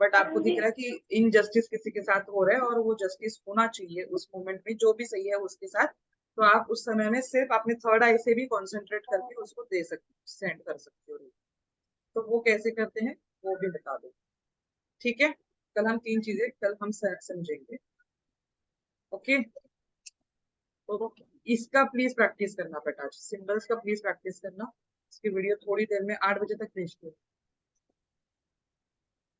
But आपको दिख रहा है कि इनजस्टिस किसी के साथ हो रहा है और वो जस्टिस होना चाहिए उस मोमेंट में, जो भी सही है उसके साथ। तो आप उस समय में सिर्फ अपने थर्ड आई से भी कॉन्सेंट्रेट करके उसको दे सकते, सेंड कर सकते हो। तो वो कैसे करते हैं वो भी बता दो। ठीक है, कल हम 3 चीजें कल हम समझेंगे। ओके, तो इसका प्लीज प्रैक्टिस करना बेटा, सिंबल्स का प्लीज प्रैक्टिस करना। इसकी वीडियो थोड़ी देर में 8 बजे तक भेजती हूँ।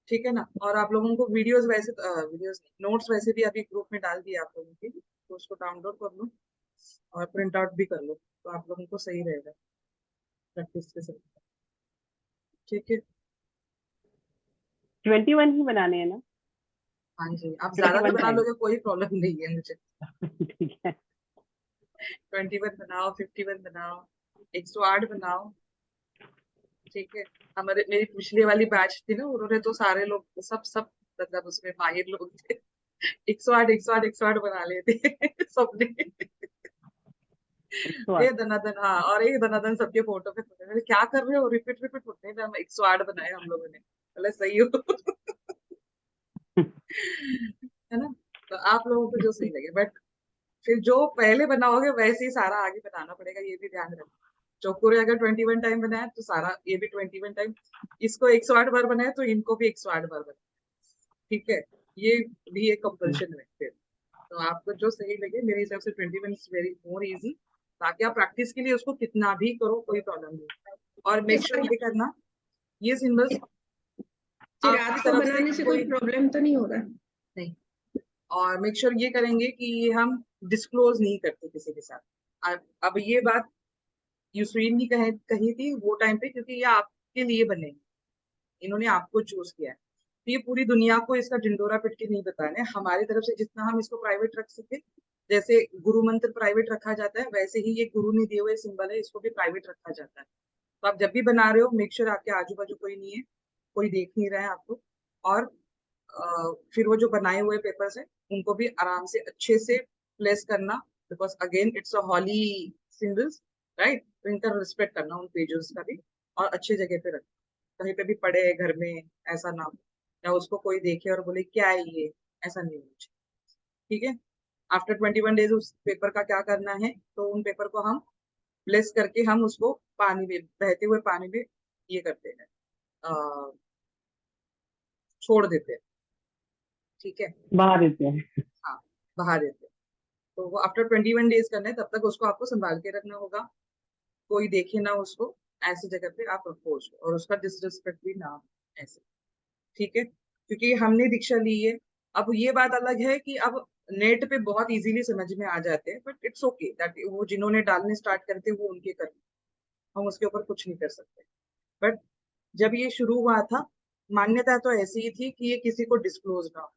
ठीक है ना। और आप लोगों को वीडियोस वैसे, वीडियोस नोट्स वैसे भी अभी ग्रुप में डाल दिए आप लोगों के, तो उसको डाउनलोड कर लो और प्रिंट आउट भी कर लो, तो आप लोगों को सही रहेगा प्रैक्टिस के साथ। ठीक है। 21 ही बनाने हैं ना? हाँ जी, आप ज्यादा भी 21 बना टाइम। लोगे कोई प्रॉब्लम नहीं है मुझे। ठीक है। 21 बनाओ, 51 बनाओ, 108 बनाओ। ठीक है। हमारे मेरी पिछली वाली बैच थी ना, उन्होंने तो सारे लोग सब सब मतलब उसमें माहिर लोग थे। 108 108 108 बना लेते सबने। 108। ये धनाधन, हाँ, और एक धनाधन सबके फोटो पे फोटो, मैंने क्या कर रहे हो, रिपीट रिपीट होते हैं। हम 108 बनाए हम लोगों ने, बोले सही हो। है ना। तो आप लोगों को जो सही लगे, बट फिर जो पहले बनाओगे वैसे ही सारा आगे बनाना पड़ेगा, ये भी ध्यान रखना। चौकोरे अगर 21 टाइम बनाया तो सारा ये भी 21 टाइम, इसको 108 बार बनाया तो इनको भी 108 बार बनाया, ठीक है। ये भी एक कंपल्शन है फिर। तो आपको जो सही लगे, मेरे हिसाब से 21 इज वेरी मोर इजी। ताकि आप प्रैक्टिस के लिए उसको कितना भी करो कोई प्रॉब्लम नहीं। और मेक श्योर ये करना, ये सिंबल्स फिर आपकी रात को तरफ से बनाने से कोई प्रॉब्लम तो नहीं होगा? नहीं। और मेक श्योर ये करेंगे कि ये हम डिस्क्लोज नहीं करते किसी के साथ। अब ये बात यूसरीन ने कही थी वो टाइम पे, क्योंकि ये आपके लिए बने, इन्होंने आपको चूज किया है। तो ये पूरी दुनिया को इसका ढिंडोरा पिट के नहीं बताना है। हमारी तरफ से जितना हम इसको प्राइवेट रख सके, जैसे गुरु मंत्र प्राइवेट रखा जाता है, वैसे ही ये गुरु ने दिए हुए सिंबल है, इसको भी प्राइवेट रखा जाता है। तो आप जब भी बना रहे हो, मेक श्योर आपके आजू बाजू कोई नहीं है, कोई देख नहीं रहा है आपको। और फिर वो जो बनाए हुए पेपर्स है उनको भी आराम से अच्छे से प्लेस करना, because again it's a holy symbols, right. तो इनका रिस्पेक्ट करना उन पेजेस का भी, और अच्छी जगह पे रखना। कहीं पे भी पड़े है घर में, ऐसा ना हो, या उसको कोई देखे और बोले क्या है ये, ऐसा नहीं होना चाहिए, ठीक है। आफ्टर 21 डेज उस पेपर का क्या करना है, तो उन पेपर को हम ब्लेस करके हम उसको पानी में, बहते हुए पानी में ये करते हैं, छोड़ देते हैं, ठीक है। बहा देते हैं। हाँ, बहा देते हैं। तो वो आफ्टर 21 डेज करना है, तब तक उसको आपको संभाल के रखना होगा, कोई देखे ना उसको, ऐसी जगह पे आप रखो उसको, और उसका डिसरिस्पेक्ट भी ना हो, ऐसे, ठीक है। क्योंकि हमने दीक्षा ली है। अब ये बात अलग है कि अब नेट पे बहुत इजीली समझ में आ जाते हैं, बट इट्स ओके दैट वो जिन्होंने डालने स्टार्ट करते वो उनके कर, हम उसके ऊपर कुछ नहीं कर सकते। बट जब ये शुरू हुआ था, मान्यता तो ऐसी ही थी कि ये किसी को डिस्क्लोज ना हो,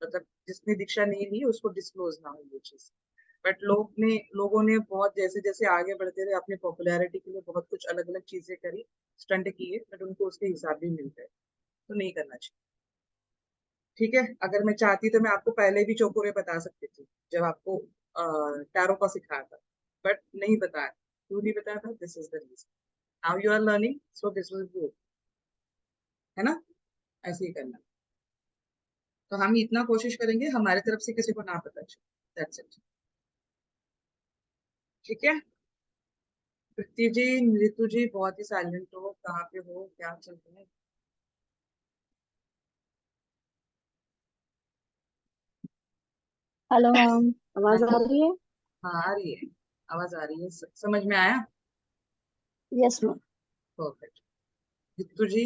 मतलब जिसने दीक्षा नहीं ली उसको डिस्क्लोज ना हो ये चीज। बट लोगों ने बहुत जैसे जैसे आगे बढ़ते रहे, अपनी पॉपुलैरिटी के लिए बहुत कुछ अलग अलग चीजें करी, स्टंट किए, बट उनको उसके हिसाब भी मिल गए। तो नहीं करना चाहिए, ठीक है। अगर मैं चाहती तो मैं आपको पहले भी चौकोरे बता सकती थी, जब आपको टैरो का सिखाया था, बट नहीं बताया। क्यों नहीं बताया था? This is the reason. Now you are learning, so this will go, है ना, ऐसे ही करना। तो हम इतना कोशिश करेंगे हमारी तरफ से किसी को ना पता चले, दैट्स इट, ठीक है। कृति जी, ऋतु जी, बहुत ही साइलेंट हो, कहाँ पे हो, क्या चल रहा है? हेलो मैम, आवाज आ रही है? हाँ आ रही है, आवाज आ रही है, समझ में आया? Yes ma'am. परफेक्ट। ऋतु जी?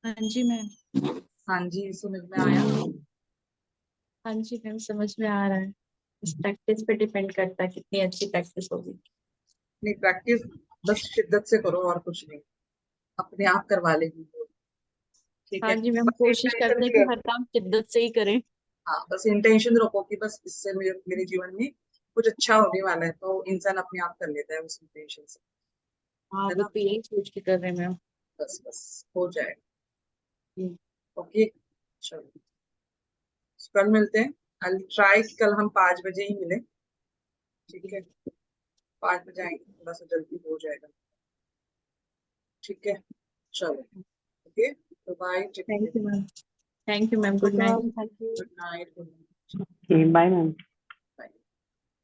हाँ जी मैम। हाँ जी, समझ में आया। हाँ जी मैम, समझ में आ रहा है। इस प्रैक्टिस पे डिपेंड करता है कितनी अच्छी प्रैक्टिस होगी। नहीं, प्रैक्टिस बस शिद्दत से करो और कुछ नहीं, अपने आप करवा लेगी वो, ठीक हाँ है। जी मैम, बस कोशिश इंटेंशन करते हैं कि क्लियर, हर काम शिद्दत से ही करें। हाँ बस इंटेंशन रखो कि बस इससे मेरे जीवन में कुछ अच्छा होने वाला है, तो इंसान अपने आप कर लेता है उस इंटेंशन से, हाँ, है वो ना। तो यही सोच के कर रहे हैं मैम। बस बस हो जाएगा, हम्म। ओके। चलो, कल मिलते हैं। आई ट्राई कल हम 5 बजे ही मिले, ठीक है। 5 बजे आएंगे, थोड़ा सा जल्दी हो जाएगा, ठीक है। चलो, ओके, तो bye, take thank care, you ma'am. Thank you ma'am, good okay night. Ma'am, thank you. Good night, good night. Bye ma'am.